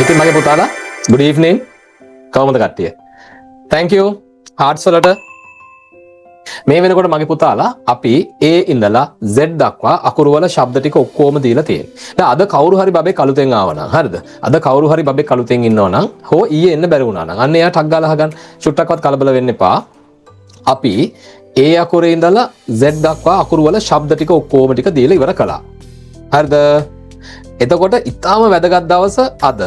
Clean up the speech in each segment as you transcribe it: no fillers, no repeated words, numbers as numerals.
ඉතින් මගේ පුතාලා good evening කවමද කට්ටිය thank you hearts වලට මේ වෙනකොට මගේ පුතාලා අපි A ඉඳලා Z දක්වා අකුරු වල ශබ්ද ටික ඔක්කොම දීලා තියෙනවා. දැන් අද කවුරු හරි බබේ කලුතෙන් ආවා නම් හරිද? අද කවුරු හරි බබේ කලුතෙන් ඉන්නවා නම් හෝ ඊයේ එන්න බැරි වුණා නම් අන්න එයා ටක් ගාලා අහගන්න. චුට්ටක්වත් කලබල වෙන්න එපා. අපි A අකුරේ ඉඳලා Z දක්වා අකුරු වල ශබ්ද ටික ඔක්කොම ටික දීලා ඉවර කළා. හරිද? එතකොට ඊටාම වැදගත් දවස අද.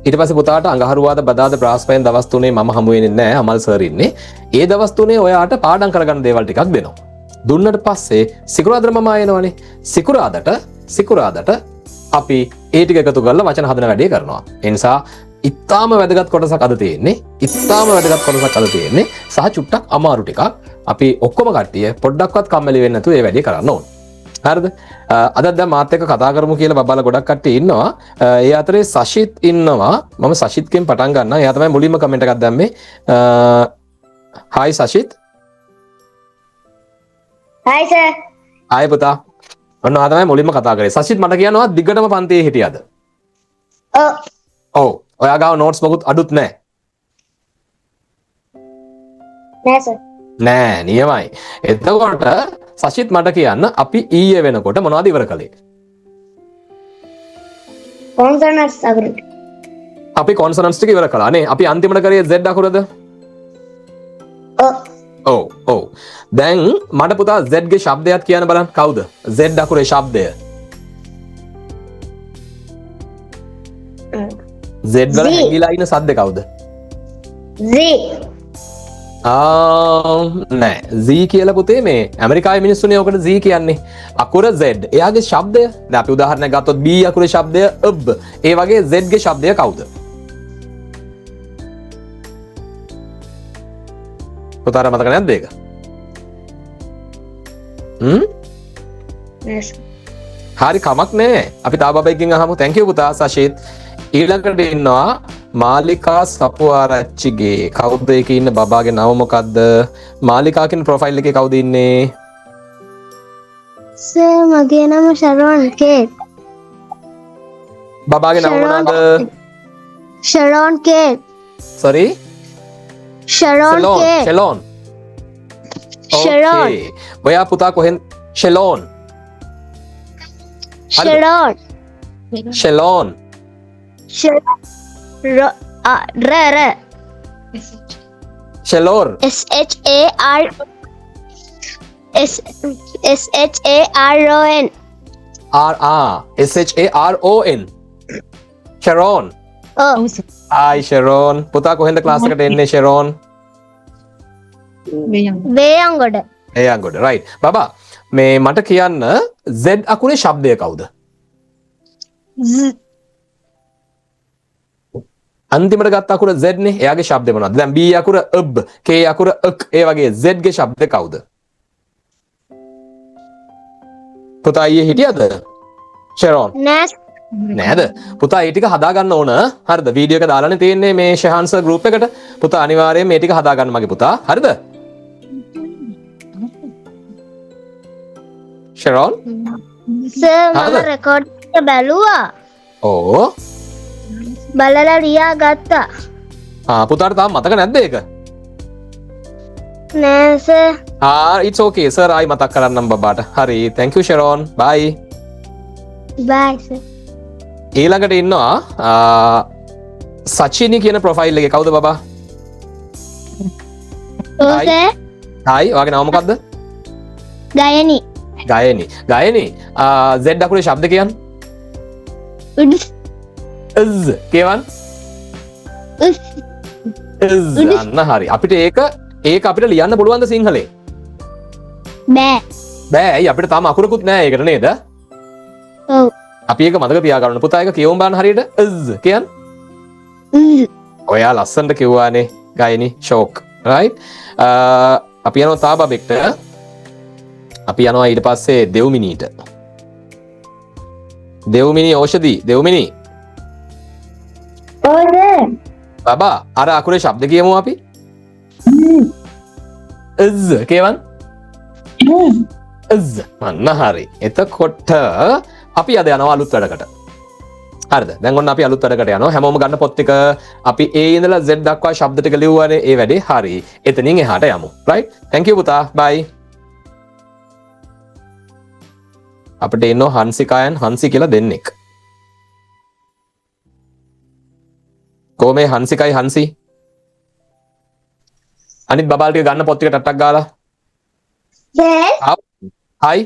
ඊට පස්සේ පුතාට අඟහරුවාද බදාද බ්‍රහස්පතින් දවස් 3 මම හමු වෙන්නේ නැහැ අමල් සර් ඉන්නේ. ඒ දවස් 3 ඔයාට පාඩම් කරගන්න දේවල් ටිකක් දෙනවා. දුන්නට පස්සේ සිකුරාදට මම ආයෙනවනේ. සිකුරාදට අපි ඒ ටික එකතු කරලා වචන හදන වැඩේ කරනවා. ඒ නිසා ඊටාම වැදගත් කොටසක් අද තියෙන්නේ. සහ චුට්ටක් අමාරු ටිකක්. අපි ඔක්කොම කට්ටිය පොඩ්ඩක්වත් කම්මැලි වෙන්නේ නැතුව මේ වැඩේ කරන්න ඕන. හරිද? අද දැන් මාත් එක්ක කතා කරමු කියලා බබාලා ගොඩක් කට්ටිය ඉන්නවා. ඒ අතරේ සෂිත් ඉන්නවා. මම සෂිත්ගෙන් පටන් ගන්නවා. එයා තමයි මුලින්ම කමෙන්ට් එකක් දැම්මේ. hi සෂිත්. hi sir. hi පුතා. ඔන්න ආ තමයි මුලින්ම කතා කරේ. සෂිත් මට කියනවා දිගටම පන්තියේ හිටියද? ඔව්. ඔයා ගාව නෝට්ස් මොකුත් අඩුත් නැහැ. නෑ sir. නෑ නියමයි. එතකොට සෂිත් මට කියන්න අපි ඊයේ වෙනකොට මොනවද ඉවර කළේ? කොන්සනන්ට්ස් අකුරු. අපි කොන්සනන්ට්ස් ටික ඉවර කළා නේ. අපි අන්තිමට කරේ Z අකුරද? ඔව්. දැන් මට පුතා Z ගේ ශබ්දයක් කියන්න බලන්න. කවුද? Z අකුරේ ශබ්දය. Z වල හැංගිලා ඉන්න සද්ද කවුද? Z. නෑ Z කියලා පුතේ මේ ඇමරිකාවේ මිනිස්සුනේ ඔකට Z කියන්නේ. අකුර Z. එයාගේ ශබ්දය. දැන් අපි උදාහරණයක් ගත්තොත් B අකුරේ ශබ්දය අබ්. ඒ වගේ Z ගේ ශබ්දය කවුද? පුතාට මතක නැද්ද ඒක? හරි කමක් නෑ. අපි තා බබෙක්ගෙන් අහමු. thank you පුතා සෂිත්. ඊළඟට ඉන්නවා මාලිකා සපුආරච්චිගේ. කවුද ඒකේ ඉන්න බබාගේ නම මොකද්ද? මාලිකා කියන ප්‍රොෆයිල් එකේ කවුද ඉන්නේ? සර් මගේ නම ෂරෝන් කේට්. බබාගේ නම මොනවාද? ෂරෝන් කේට්. sorry? ෂරෝන් කේට්. ෂෙලෝන්. ෂරෝන්. ඔයා පුතා කොහෙන්? ෂෙලෝන්. ෂරෝන්. ෂෙලෝන්. ෂෙලෝර්. SHARON. SHARON. ෂෙරෝන්. hi ෂෙරෝන්. පුතා කොහෙන්ද ක්ලාස් එකට එන්නේ ෂෙරෝන්? වේයන්ගොඩ. වේයන්ගොඩ right. බබා මේ මට කියන්න Z අකුරේ ශබ්දය කවුද? අන්තිමට ගත්ත අකුර Z නේ. එයාගේ ශබ්දය මොනවද? දැන් B අකුර අබ්, K අකුර අක්. ඒ වගේ Z ගේ ශබ්ද කවුද? පුතා ඊයේ හිටියද? ෂෙරෝන්. නෑද? පුතා ඒ ටික හදා ගන්න ඕන. හරිද? වීඩියෝ එක දාලානේ තියෙන්නේ මේ ෂහන්ස ගෲප් එකට. පුතා අනිවාර්යයෙන් මේ ටික හදා ගන්න මගේ පුතා. හරිද? ෂෙරෝන්. සර් මම රෙකෝඩ් එක බැලුවා. ඕ. බලලා ලියා ගත්තා. පුතාට තාම මතක නැද්ද ඒක? නෑ සර්. it's okay sir. ආයි මතක් කරන්නම් බබාට. හරි. thank you ෂෙරෝන්. bye. bye sir. ඊළඟට ඉන්නවා සචිනි කියන ප්‍රොෆයිල් එකේ කවුද බබා? ඔව් සර්. hi. ඔයාගේ නම මොකද්ද? ගයනි. ගයනි. Z අකුරේ ශබ්ද කියන්න. Z කියවන්න. අන්න හරි. අපිට ඒක අපිට ලියන්න පුළුවන්ද සිංහලේ? බෑ. ඇයි අපිට තාම අකුරකුත් නෑ ඒකට නේද? ඔව්. අපි ඒක මතක තියාගන්න. පුතා ඒක කියවමු බලන්න හරියට. Z කියන්න. ඔයා ලස්සනට කිව්වානේ ගයනි. ෂෝක්. right. අපි යනවා තා බබෙක්ට. අපි යනවා ඊට පස්සේ දෙව්මිනීට. දෙව්මිනී ඕෂධි. දෙව්මිනී. ඔව් සර්. බබා අර අකුරේ ශබ්ද කියමු අපි. Z කියවන්න. Z. අන්න හරි. එතකොට අපි අද යනවා අලුත් වැඩකට. හරිද? දැන් ඔන්න අපි අලුත් වැඩකට යනවා. හැමෝම ගන්න පොත් ටික අපි A ඉඳලා Z දක්වා ශබ්ද ටික ලියුවානේ. ඒ වැඩේ හරි. එතනින් එහාට යමු. right? thank you පුතා. bye. අපිට එනවා හංසිකායන් හංසි කියලා දෙන්නෙක්. කොහොමේ හංසිකයි හංසි? අනිත් බබාල් ටික ගන්න පොත් ටික ටට්ටක් ගාලා. hi.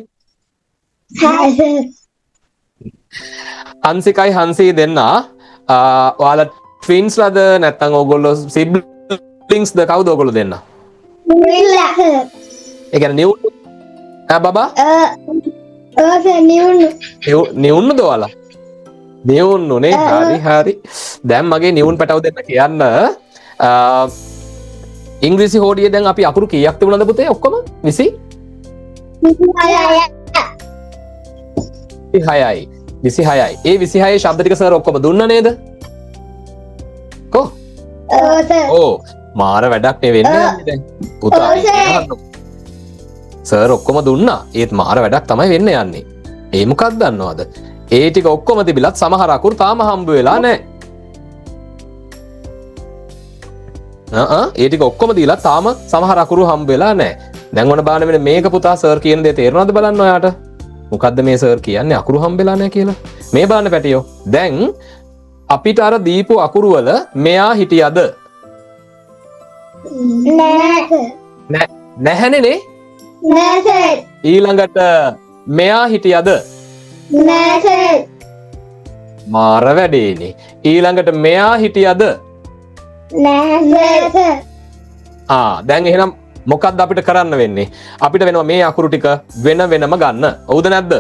හංසිකයි හංසි දෙන්න ඔයාලා ට්වින්ස් ලද නැත්නම් ඕගොල්ලෝ සිබ්ලින්ග්ස්ද කවුද ඕගොල්ලෝ දෙන්න? ඒ කියන්නේ නිවුන් බබා නිවුන්ද ඔයාලා? නිවුන්නුනේ. හරි හරි. දැන් මගේ නිවුන් පැටව දෙන්න කියන්න ඉංග්‍රීසි හෝඩියේ දැන් අපි අකුරු කීයක් තිබුණාද පුතේ ඔක්කොම? 26යි. 26යි. ඒ 26 ශබ්ද ටික සර් ඔක්කොම දුන්න නේද? කො? ඕ මාර වැඩක් නේ වෙන්නේ දැන්. පුතා සර් ඔක්කොම දුන්නා. ඒත් මාර වැඩක් තමයි වෙන්න යන්නේ. ඒ මොකක්ද දන්නවද? ඒ ටික ඔක්කොම තිබිලත් සමහර අකුරු තාම හම්බ වෙලා නැහැ. ඒ ටික ඔක්කොම දීලා තාම සමහර අකුරු හම්බ වෙලා නැහැ. දැන් ඔන්න බලන්න මෙන්න මේක පුතා සර් කියන දේ තේරෙනවද බලන්න ඔයාට? මොකද්ද මේ සර් කියන්නේ අකුරු හම්බෙලා නැහැ කියලා? මේ බලන්න පැටියෝ. දැන් අපිට අර දීපු අකුරු වල මෙයා හිටියද? නැහැනේ නේ? නැහැ. ඊළඟට මෙයා හිටියද? නැහැ. මාර වැඩේනේ. ඊළඟට මෙයා හිටියද? නැහැ. දැන් එහෙනම් මොකක්ද අපිට කරන්න වෙන්නේ? අපිට වෙනවා මේ අකුරු ටික වෙන වෙනම ගන්න. හවුද නැද්ද?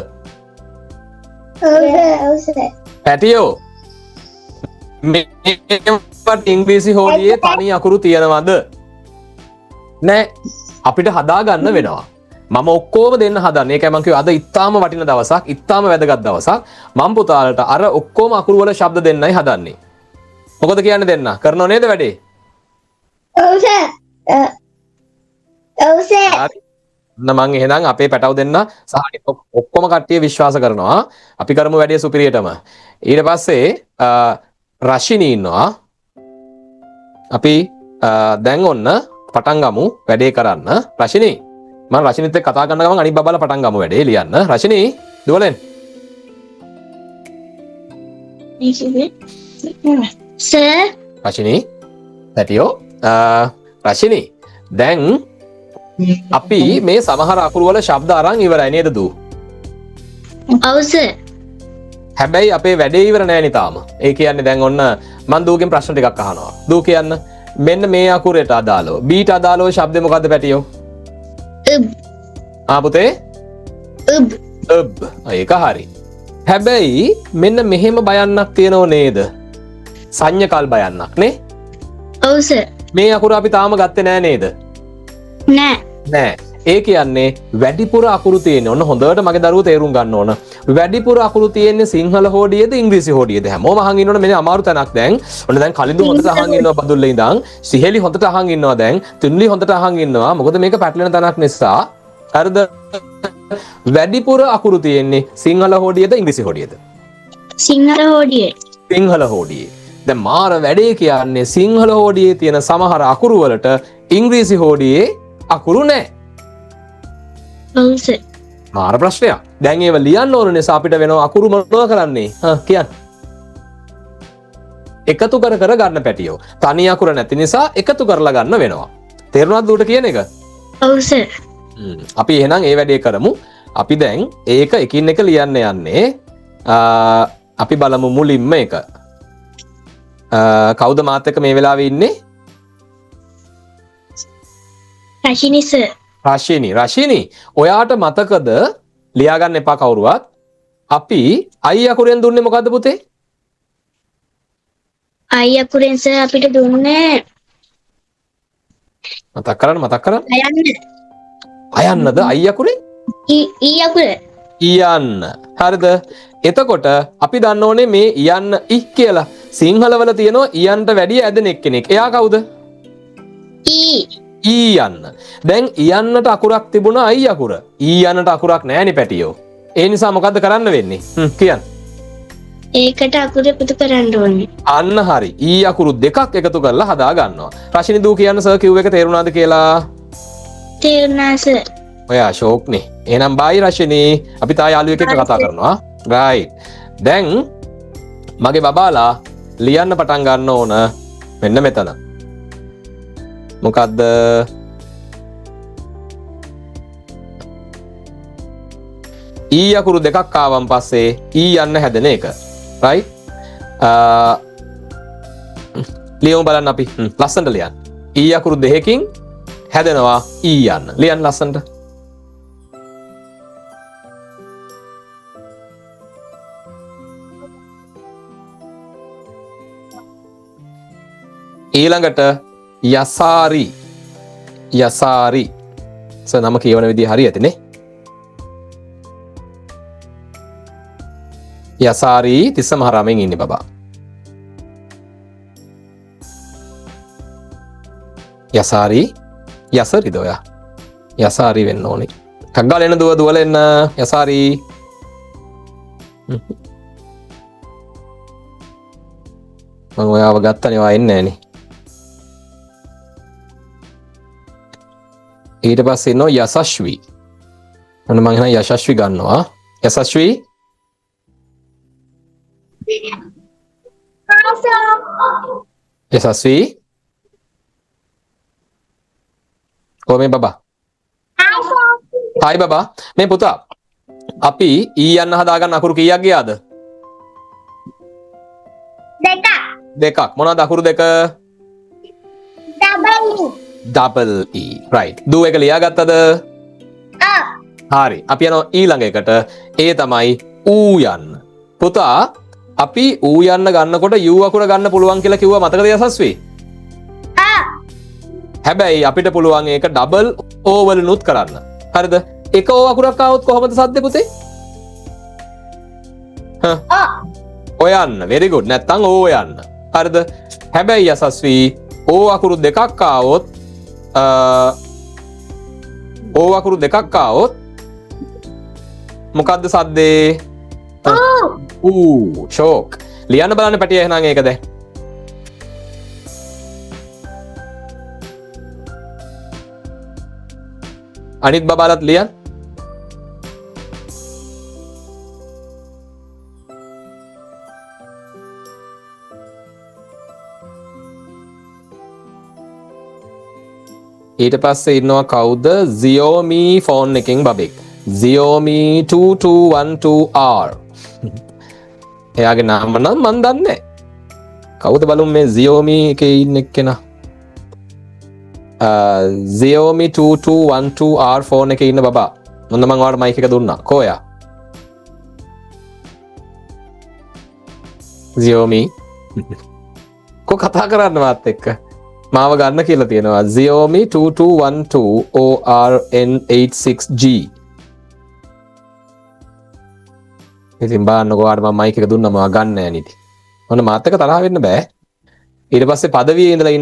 ඔව් සර්. පැටියෝ මේකට ඉංග්‍රීසි හෝඩියේ තනි අකුරු තියනවද? නෑ. අපිට හදා ගන්න වෙනවා. මම ඔක්කොම දෙන්න හදන්නේ. ඒකයි මම කිව්වේ අද ඉතාම වටින දවසක්, ඉතාම වැදගත් දවසක්. මම පුතාලට අර ඔක්කොම අකුරු වල ශබ්ද දෙන්නයි හදන්නේ. මොකද කියන්නේ දෙන්න? කරනව නේද වැඩේ? ඔව් සර්. ඔව් සර්. මං එහෙනම් අපේ පැටව දෙන්න සහ ඔක්කොම කට්ටිය විශ්වාස කරනවා අපි කරමු වැඩේ සුපිරියටම. ඊට පස්සේ රශිනී ඉන්නවා. අපි දැන් ඔන්න පටන් ගමු වැඩේ කරන්න. රශිනී මම රශිනීත් එක්ක කතා කරන ගමන් අනිත් බබාලා පටන් ගමු වැඩේ ලියන්න. රශිනී දුවලෙන්. සර්. රශිනී පැටියෝ රශිනී දැන් අපි මේ සමහර අකුරු වල ශබ්ද අරන් ඉවරයි නේද දූ? ඔව් සර්. හැබැයි අපේ වැඩේ ඉවර නෑ නේ තාම. ඒ කියන්නේ දැන් ඔන්න මම දූගෙන් ප්‍රශ්න ටිකක් අහනවා. දූ කියන්න මෙන්න මේ අකුරට අදාළව බීට අදාළව ශබ්දේ මොකද්ද පැටියෝ? පුතේ? ඒක හරි. හැබැයි මෙන්න මෙහෙම බයන්නක් තියෙනව නේද? සංඥකල් බයන්නක් නේ? ඔව් සර්. මේ අකුර අපි තාම ගත්තේ නෑ නේද? නෑ. ඒ කියන්නේ වැඩිපුර අකුරු තියෙන්නේ ඔන්න හොඳට මගේ දරුවෝ තේරුම් ගන්න ඕන. වැඩිපුර අකුරු තියෙන්නේ සිංහල හෝඩියේද ඉංග්‍රීසි හෝඩියේද? හැමෝම අහන් ඉන්නවනේ මෙන්න අමාරු තැනක් දැන්. ඔන්න දැන් කලින්දු හොඳට අහන් ඉන්නවා බදුල්ලේ ඉඳන්. සිහෙලි හොඳට අහන් ඉන්නවා දැන්. තුන්ලි හොඳට අහන් ඉන්නවා. මොකද මේක පැටලෙන තැනක් නිසා. හරිද? වැඩිපුර අකුරු තියෙන්නේ සිංහල හෝඩියේද ඉංග්‍රීසි හෝඩියේද? සිංහල හෝඩියේ. සිංහල හෝඩියේ. දැන් මාර වැඩේ කියන්නේ සිංහල හෝඩියේ තියෙන සමහර අකුරු වලට ඉංග්‍රීසි හෝඩියේ අකුරු නැහැ. ඔව් සර්. මාර ප්‍රශ්නයක්. දැන් ඒව ලියන්න ඕන නිසා අපිට වෙනව අකුරු මොනව කරන්නේ? කියන්න. එකතු කර කර ගන්න පැටියෝ. තනි අකුර නැති නිසා එකතු කරලා ගන්න වෙනවා. තේරුණාද උඩ කියන එක? ඔව් සර්. අපි එහෙනම් ඒ වැඩේ කරමු. අපි දැන් ඒක එකින් එක ලියන්න යන්නේ. අපි බලමු මුලින්ම එක. කවුද මාත් එක්ක මේ වෙලාවේ ඉන්නේ? රශිනී සර්. රශිනී ඔයාට මතකද ලියාගන්න එපා කවුරුවත් අපි අයි අකුරෙන් දුන්නේ මොකද්ද පුතේ? අයි අකුරෙන් සර් අපිට දුන්නේ මතක් කරන්න අයන්නද අයි අකුරේ? ඊ අකුර. ඉයන්න. හරිද? එතකොට අපි දන්න ඕනේ මේ ඉයන්න ඉ කියලා. සිංහලවල තියෙනවා ඉයන්ට වැඩිය ඇදෙන එක්කෙනෙක්. එයා කවුද? ඊයන්න. දැන් ඉයන්නට අකුරක් තිබුණා අයි අකුර. ඊයන්නට අකුරක් නැහැනේ පැටියෝ. ඒ නිසා මොකද්ද කරන්න වෙන්නේ? කියන්න. ඒකට අකුරු එකතු කරන්න ඕනේ. අන්න හරි. ඊ අකුරු දෙකක් එකතු කරලා හදා ගන්නවා. රශිනි දූ කියන්න සර් කිව් එක තේරුණාද කියලා? තේරුණා සර්. ඔයා ෂෝක්නේ. එහෙනම් බයි රශිනි. අපි තා යාළුවෙක් එක්ක කතා කරනවා. රයිට්. දැන් මගේ බබාලා ලියන්න පටන් ගන්න ඕන මෙන්න මෙතන. මොකද්ද? ඊ අකුරු දෙකක් ආවන් පස්සේ ඊ යන්න හැදෙන එක. රයිට්? ලියමු බලන්න අපි. ලස්සනට ලියන්න. ඊ අකුරු දෙකකින් හැදෙනවා ඊ යන්න. ලියන්න ලස්සනට. ඊළඟට යසාරි. යසාරි. සර් නම කියවන විදිහ හරි ඇතිනේ. යසාරි තිස්ස මහරාමෙන් ඉන්නේ බබා. යසාරි යසරිද ඔයා? යසාරි වෙන්න ඕනේ. ටක් ගාලා එන්න දුව දුවල එන්න යසාරි. මම ඔයාව ගත්තනේ ඔයා එන්නේ නැහනේ. ඊට පස්සේ ඉන්නවා යසස්වි. අන්න මම එහෙනම් යසස්වි ගන්නවා. යසස්වි යසස්වි කොහොමද බබා? හායි බබා. මේ පුතා අපි ඊ යන්න හදාගන්න අකුරු කීයක් ගියාද? දෙක. දෙකක්. මොනවද අකුරු දෙක? double E. right. දුව එක ලියාගත්තද? හරි. අපි යනවා ඊළඟ එකට. ඒ තමයි ඌ යන්න. පුතා අපි ඌ යන්න ගන්නකොට U අකුර ගන්න පුළුවන් කියලා කිව්වා මතකද යසස්වි? හැබැයි අපිට පුළුවන් ඒක ඩබල් O වලිනුත් කරන්න. හරිද? එක O අකුරක් ආවොත් කොහොමද සද්දේ පුතේ? ඔයන්න. very good. නැත්තම් O යන්න. හරිද? හැබැයි යසස්වි O අකුරු දෙකක් ආවොත් O අකුරු දෙකක් ආවොත් මොකද්ද සද්දේ? ඌ ෂෝක්. ලියන්න බලන්න පැටිය එහෙනම් ඒක දැන්. අනිත් බබාලත් ලියන්න. ඊට පස්සේ ඉන්නවා කවුද? Xiaomi ෆෝන් එකෙන් බබෙක්. Xiaomi 2212R. එයාගේ නම නම් මන් දන්නේ නැහැ. කවුද බලමු මේ Xiaomi එකේ ඉන්න එක්කෙනා. Xiaomi 2212R ෆෝන් එකේ ඉන්න බබා. මොන්න මං ඔයාලට මයික් එක දුන්නා. කෝ එයා? Xiaomi කො කතා කරන්න මාත් එක්ක. මාව ගන්න කියලා තියෙනවා. Xiaomi 2212 ORN86G. ඉතින් බලන්නකෝ ඔයාලට මම මයික් එක දුන්නම ඔයා ගන්න නැහැ නේද? ඔන්න මාත් එක්ක තරහ වෙන්න බෑ. ඊට පස්සේ පදවියේ ඉඳලා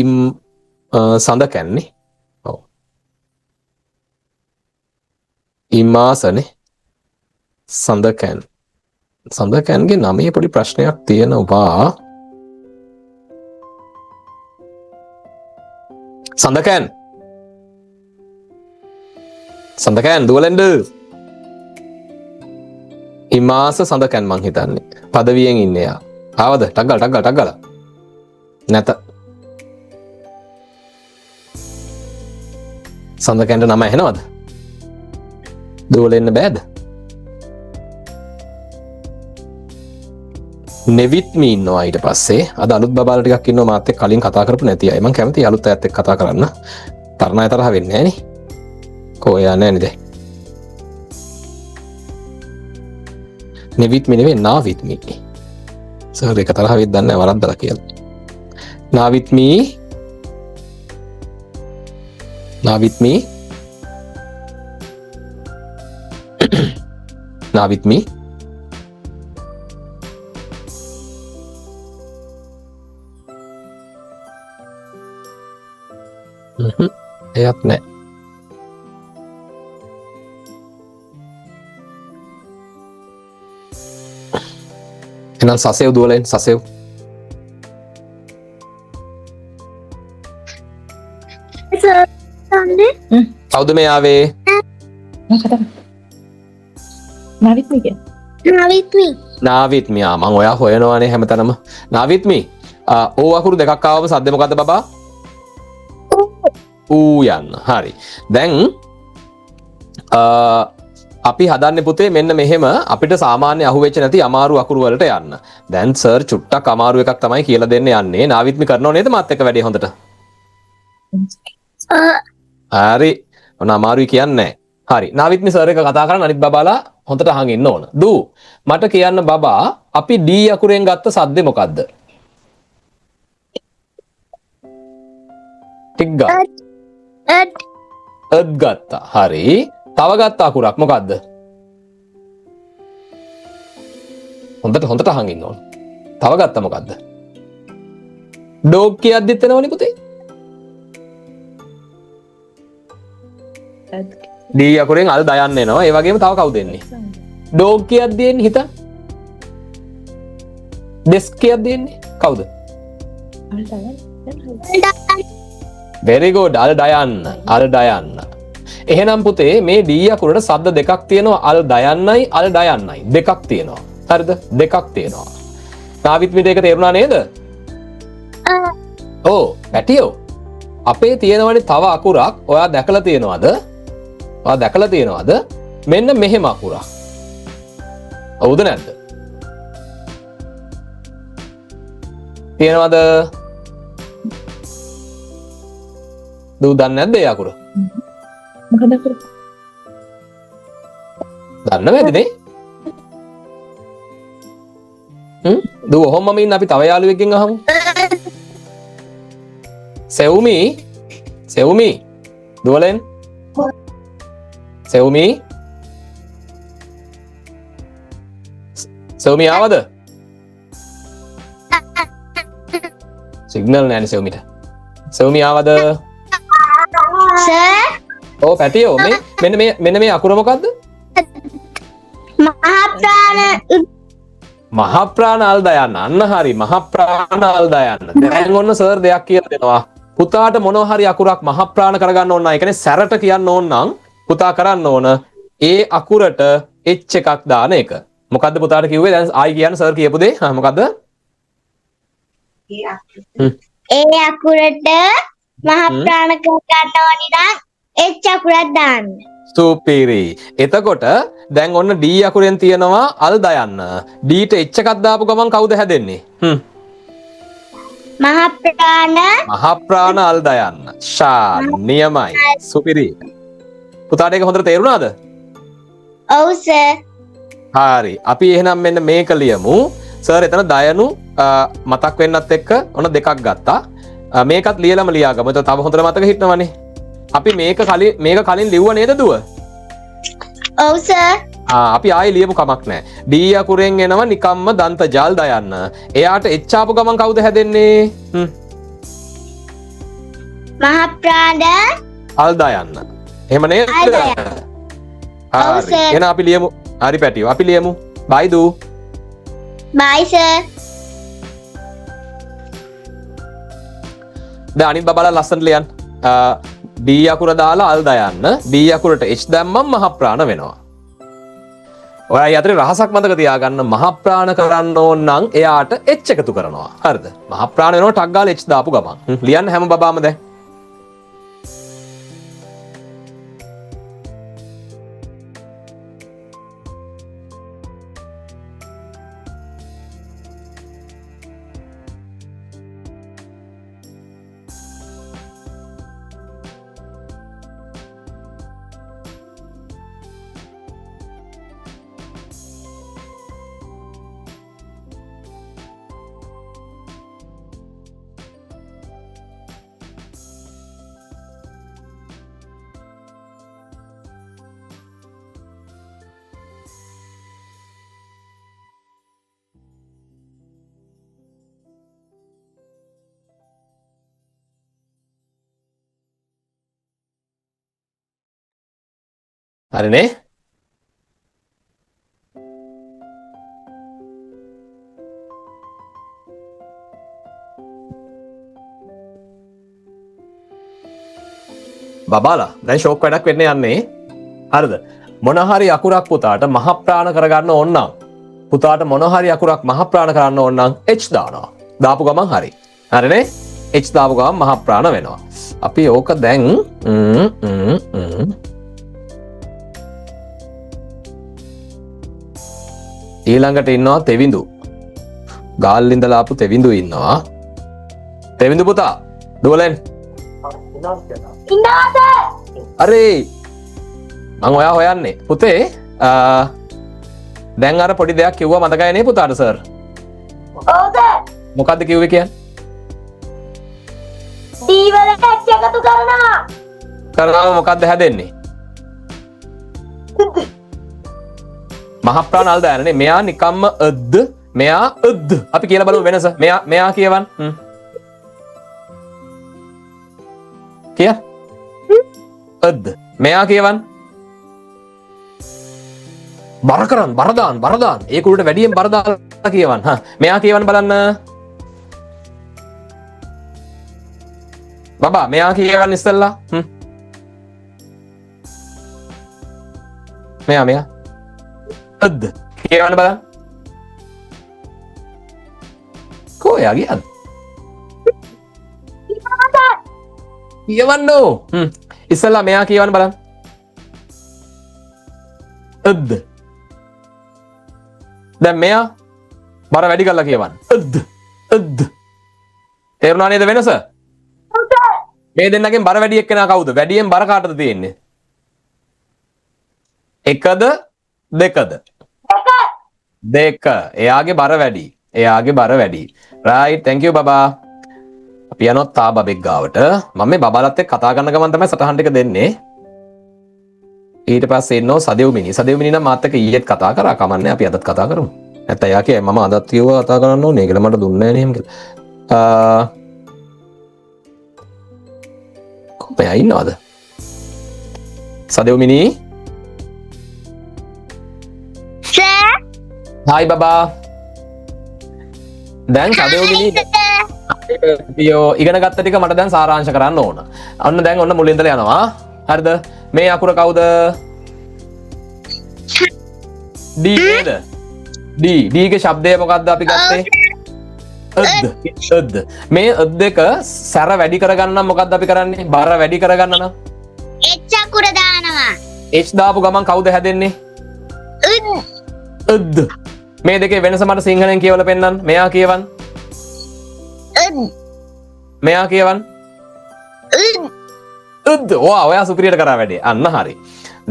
ඉන්නවා සඳකැන්නේ. ඔව්. ඉමාසනේ. සඳකැන්. සඳකැන්ගේ නමේ පොඩි ප්‍රශ්නයක් තියෙනවා. සඳකැන්. සඳකැන් දුවලෙන්ද? ඉමාස සඳකැන් මං හිතන්නේ. පදවියෙන් ඉන්නේ යා. ආවද? ටක් ගාලා. නැත. සඳකැන්ට නම ඇහෙනවද? දුවලෙන්න බෑද? නෙවිත්මි ඉන්නවා ඊට පස්සේ. අද අලුත් බබාලා ටිකක් ඉන්නවා මාත් එක්ක කලින් කතා කරපු නැති අය. මං කැමතියි අලුත් අයත් එක්ක කතා කරන්න. තරණ අය තරහ වෙන්නේ නැහැ නේ. කොහේ යන්නේ නේද? නෙවිත්මි නෙවෙයි නාවිත්මි. සර් එක තරහ වෙද්දී දන්නේ වරද්දලා කියලා. නාවිත්මි නාවිත්මි එයත් නෑ. එහෙනම් සසෙව් දුවලෙන් සසෙව්. සර් තන්නේ කවුද මේ ආවේ? නවිත්මි නාවිත්මි. මං ඔයා හොයනවානේ හැමතැනම. නාවිත්මි. ඕ අකුරු දෙකක් ආවම සද්දේ මොකද්ද බබා? ඌ යන්න. හරි. දැන් අපි හදන්නේ පුතේ මෙන්න මෙහෙම අපිට සාමාන්‍ය අහුවෙච්ච නැති අමාරු අකුරු වලට යන්න. දැන් සර් චුට්ටක් අමාරු එකක් තමයි කියලා දෙන්න යන්නේ. නාවිත්මි කරනව නේද මාත් එක්ක වැඩේ හොඳට? හරි. ඔන්න අමාරුයි කියන්නේ. හරි. නාවිත්මි සර් එක කතා කරන් අනිත් බබාලා හොඳට අහන් ඉන්න ඕන. දූ මට කියන්න බබා අපි D අකුරෙන් ගත්ත සද්දේ මොකද්ද? ටික් ගා. අත් ගත්තා. හරි. තව ගත්ත අකුරක් මොකද්ද? හොඳට අහන් ඉන්න ඕන. තව ගත්ත මොකද්ද? ඩොග් කියද්දිත් එනවනේ පුතේ. D අකුරෙන් අල් දයන්න එනවා. ඒ වගේම තව කවුද එන්නේ? ඩොග් කියද්දී එන්නේ හිතන්න. ඩෙස්ක් කියද්දී එන්නේ කවුද? very good. අල් දයන්න. එහෙනම් පුතේ මේ D අකුරට ශබ්ද දෙකක් තියෙනවා. අල් දයන්නයි අල් දයන්නයි. දෙකක් තියෙනවා. හරිද? දෙකක් තියෙනවා. නාවිත්මිට ඒක තේරුණා නේද? ඔව් පැටියෝ. අපේ තියෙනවනේ තව අකුරක්. ඔයා දැකලා තියෙනවද? මෙන්න මෙහෙම අකුරක්. හවුද නැද්ද? තියෙනවද? දූ දන්නේ නැද්ද ඒ අකුර? මොකද අකුර? දන්නවද නේ? දූ ඔහොමම ඉන්න අපි තව යාළුවෙක්ගෙන් අහමු. සෙව්මි දුවලෙන් සෙව්මි ආවද? සිග්නල් නෑනේ සෙව්මිට. සෙව්මි ආවද? සර් ඕ පැටියෝ මෙන්න මේ අකුර මොකද්ද? මහා ප්‍රාණ අල් දයන්න. අන්න හරි. මහා ප්‍රාණ අල් දයන්න. දැන් ඔන්න සර් දෙයක් කියලා දෙනවා. පුතාට මොනවා හරි අකුරක් මහා ප්‍රාණ කරගන්න ඕන නම් ඒ කියන්නේ සැරට කියන්න ඕන නම් පුතා කරන්න ඕන ඒ අකුරට H එකක් දාන එක. මොකද්ද පුතාට කිව්වේ? දැන් ආයි කියන්න සර් කියපු දේ. මොකද්ද? ඒ අකුරට මහ ප්‍රාණ කරගන්න ඕනි නම් H අකුරක් දාන්න. සුපිරි. එතකොට දැන් ඔන්න D අකුරෙන් තියෙනවා අල් දයන්න. D ට H එකක් දාපු ගමන් කවුද හැදෙන්නේ? මහ ප්‍රාණ අල් දයන්න. නියමයි. සුපිරි. පුතාට ඒක හොඳට තේරුණාද? ඔව් සර්. හරි. අපි එහෙනම් මෙන්න මේක ලියමු. සර් එතන දයනු මතක් වෙන්නත් එක්ක ඔන්න දෙකක් ගත්තා. මේකත් ලියලම ලියාගමු. එතකොට තව හොඳට මතක හිටිනවනේ. අපි මේක කලින් ලිව්ව නේද දුව? ඔව් සර්. අපි ආයෙ ලියමු කමක් නැහැ. D අකුරෙන් එනවා නිකම්ම දන්ත ජල් දයන්න. එයාට H ආපු ගමන් කවුද හැදෙන්නේ? මහ ප්‍රාණ අල් දයන්න. එහෙම නේද? අල් දයන්න. ඔව් හරි. සර්. එහෙනම් අපි ලියමු. හරි පැටියෝ. අපි ලියමු. බයි දූ. බයි සර්. දැන් අනිත් බබාලා ලස්සනට ලියන්න. D අකුර දාලා අල් දයන්න. D අකුරට H දැම්මම මහ ප්‍රාණ වෙනවා. ඔයා යතරේ රහසක් මතක තියාගන්න. මහ ප්‍රාණ කරන්න ඕන නම් එයාට H එකතු කරනවා. හරිද? මහ ප්‍රාණ වෙනවා ටක් ගාලා H දාපු ගමන්. ලියන්න හැම බබාම දැන්. හරිනේ? බබාලා දැන් ෂෝක් වැඩක් වෙන්න යන්නේ. හරිද? මොන හරි අකුරක් පුතාට මහ ප්‍රාණ කරගන්න ඕන නම් පුතාට මොන හරි අකුරක් මහ ප්‍රාණ කරන්න ඕන නම් h දානවා. දාපු ගමන් හරි. හරිනේ? h දාපු ගමන් මහ ප්‍රාණ වෙනවා. අපි ඕක දැන් ඊළඟට ඉන්නවා තෙවිඳු. ගාල්ලින්දලා ආපු තෙවිඳු ඉන්නවා. තෙවිඳු පුතා දුවලෙන්. අරේ මං ඔයා හොයන්නේ. පුතේ දැන් අර පොඩි දෙයක් කිව්වා මතකයි නේ පුතාට සර්? ඔව් සර්. මොකද්ද කිව්වේ කියන්නේ? D වලට H එකතු කරනවා. කරනම මොකද්ද හැදෙන්නේ? මහ ප්‍රාණ අල් දායනනේ. මෙයා නිකම්ම අද්ද මෙයා අද්ද. අපි කියලා බලමු වෙනස. මෙයා කියවන්. කිය? අද්ද. මෙයා කියවන්. බර කරන් බර දාන්න. ඒක උඩට වැඩියෙන් බර දාලා කියවන්. මෙයා කියවන් බලන්න. බබා මෙයා කියවන් ඉස්සෙල්ලා. මෙයා අද්ද කියවන්න බලන්න. කොහේ ගියාද? කියවන්න ඕ. ඉස්සෙල්ලා මෙයා කියවන්න බලන්න. අද්ද. දැන් මෙයා බර වැඩි කරලා කියවන්න. අද්ද. තේරුණා නේද වෙනස? මේ දෙන්නගෙන් බර වැඩි එක්කෙනා කවුද? වැඩියෙන් බර කාටද තියෙන්නේ? එකද දෙකද? දෙක. එයාගේ බර වැඩි. right thank you බබා. අපි යනවා තා බබෙක් ගාවට. මම මේ බබාලත් එක්ක කතා කරන ගමන් තමයි සටහන් ටික දෙන්නේ. ඊට පස්සේ එන්නෝ සදෙව්මිනි. සදෙව්මිනි නම් මාත් එක්ක ඊයේත් කතා කරා. කමන්නේ අපි අදත් කතා කරමු. නැත්නම් එයා කියයි මම අදත් කිව්වා කතා කරන්න ඕනේ කියලා මට දුන්නේ නැහැ නේ එහෙම කියලා. කොහේ ඉන්නවද? සදෙව්මිනි Hai බබා. දැන් සදෙව්මිනි ඉගෙන ගත්ත ටික මට දැන් සාරාංශ කරන්න ඕන. අන්න දැන් ඔන්න මුලින් ඉඳලා යනවා. හරිද? මේ අකුර කවුද? D නේද? D ගේ શબ્දය මොකක්ද අපි ගත්තේ? අද්ද. මේ අද්ද එක සැර වැඩි කරගන්න මොකක්ද අපි කරන්නේ? බර වැඩි කරගන්න නම් H අකුර දානවා. H දාපු ගමන් කවුද හැදෙන්නේ? අද්ද. මේ දෙකේ වෙනස මට සිංහලෙන් කියවලා පෙන්නන්න. මෙයා කියවන්. මෙයා කියවන්. උද්ද. ඔයා සුපිරියට කරා වැඩේ. අන්න හරි.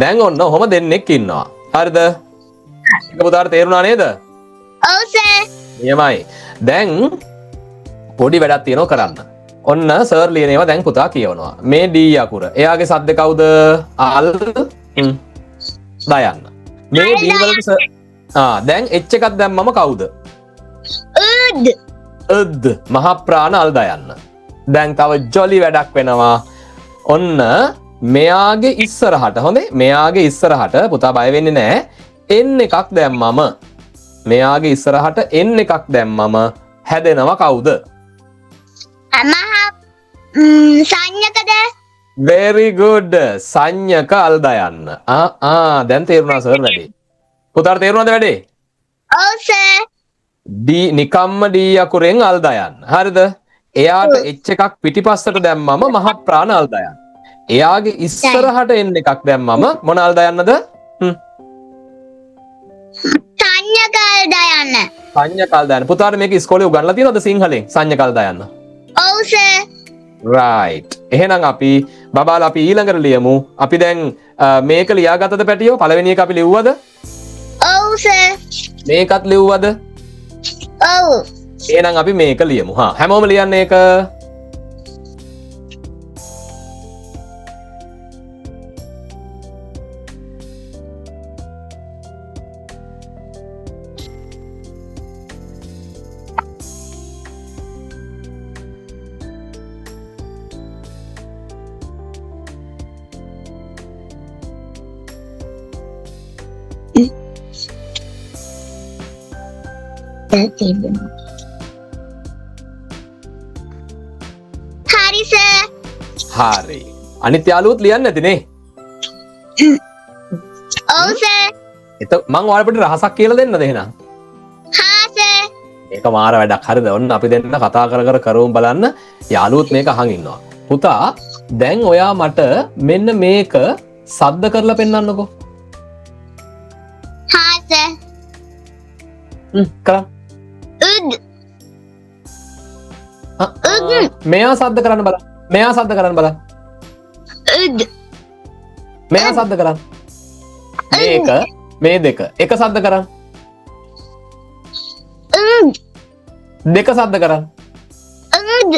දැන් ඔන්න ඔහොම දෙන්නෙක් ඉන්නවා. හරිද? ඒක පුතාට තේරුණා නේද? ඔව් සර්. එහෙමයි. දැන් පොඩි වැඩක් තියෙනවා කරන්න. ඔන්න සර් ලියන ඒවා දැන් පුතා කියවනවා. මේ D අකුර. එයාගේ සද්ද කවුද? අල් දයන්න. මේ D වලට දැන් H එකක් දැම්මම කවුද? උද්ද. මහ ප්‍රාණ අල් දයන්න. දැන් තව ජොලි වැඩක් වෙනවා. ඔන්න මෙයාගේ ඉස්සරහට හොඳේ මෙයාගේ ඉස්සරහට පුතා බය වෙන්නේ නැහැ. N එකක් දැම්මම මෙයාගේ ඉස්සරහට N එකක් දැම්මම හැදෙනවා කවුද? සංඥකද? very good. සංඥක අල් දයන්න. දැන් තේරුණා සර් වැඩේ. පුතාට තේරුණාද වැඩේ? ඔව් සර්. D නිකම්ම D අකුරෙන් අල් දයන්න. හරිද? එයාට H එකක් පිටිපස්සට දැම්මම මහ ප්‍රාණ අල් දයන්න. එයාගේ ඉස්සරහට N එකක් දැම්මම මොන අල් දයන්නද? සංඥකල් දයන්න. සංඥකල් දයන්න. පුතාට මේක ඉස්කෝලේ උගන්ලා තියෙනවද සිංහලෙන් සංඥකල් දයන්න? ඔව් සර්. right. එහෙනම් අපි බබාලා අපි ඊළඟට ලියමු. අපි දැන් මේක ලියාගත්තද පැටියෝ? පළවෙනි එක අපි ලිව්වද? ඔව් සර්. මේකත් ලිව්වද? ඔව්. එහෙනම් අපි මේක ලියමු. හැමෝම ලියන්න ඒක. හරි සර්. හරි. අනිත් යාළුවොත් ලියන්නේ නැතිනේ. ඔව් සර්. මං ඔයාලට රහසක් කියලා දෙන්නද එහෙනම්? හා සර්. මේක මාර වැඩක්. හරිද? ඔන්න අපි දෙන්න කතා කර කරවුම් බලන්න. යාළුවොත් මේක අහන් ඉන්නවා. පුතා දැන් ඔයා මට මෙන්න මේක සද්ද කරලා පෙන්නන්නකෝ. හා සර්. කරන්න. උඩ්. මෙයා සද්ද කරන්න බලන්න. මෙයා සද්ද කරන්න බලන්න. උඩ්. මෙයා සද්ද කරන්න. මේක මේ දෙක එක සද්ද කරන්න. උඩ්. දෙක සද්ද කරන්න. උඩ්.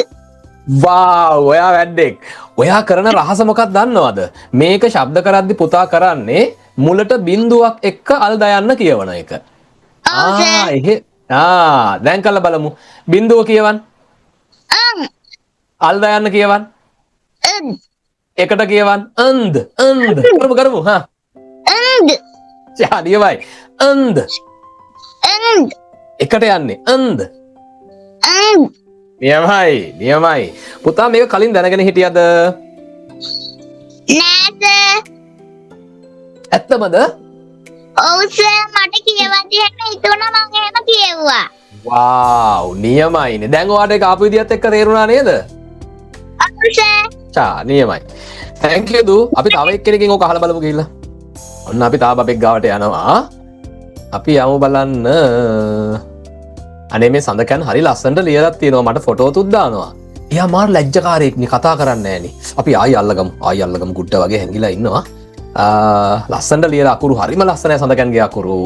වාව් ඔයා වැඩෙක්. ඔයා කරන රහස මොකක්ද දන්නවද? මේක ශබ්ද කරද්දි පුතා කරන්නේ මුලට බිඳුවක් එක්ක අල් දයන්න කියවන එක. එහෙ දැන් කල්ලා බලමු. බිඳුව කියවන්න. අල් දයන්න කියවන්න. එකට කියවන්න. අන්ද කරමු හා. නියමයි. අන්ද එකට යන්නේ අන්ද. නියමයි. පුතා මේක කලින් දැනගෙන හිටියද? නෑ සර්. ඇත්තමද? ඔව් සර් මට කියවද්දි හැම හිතුණා මම එහෙම කියෙව්වා. වාව් නියමයිනේ. දැන් ඔයාට ඒක ආපු විදිහත් එක්ක තේරුණා නේද? ඔව් සර්. නියමයි. thank you දු. අපි තව එක්කෙනකින් ඕක අහලා බලමු ගිහිල්ලා. ඔන්න අපි තාම අපේ ගාවට යනවා. අපි යමු බලන්න. අනේ මේ සඳකන් හරි ලස්සනට ලියලා තියෙනවා. මට ෆොටෝතුත් දානවා. එයා මාර ලැජ්ජකාරයෙක් නේ කතා කරන්නේ නෑනේ. අපි ආයි අල්ලගමු ගුඩ්ඩ වගේ හැංගිලා ඉන්නවා. ලස්සනට ලියලා අකුරු හරිම ලස්සනයි සඳකන්ගේ අකුරු.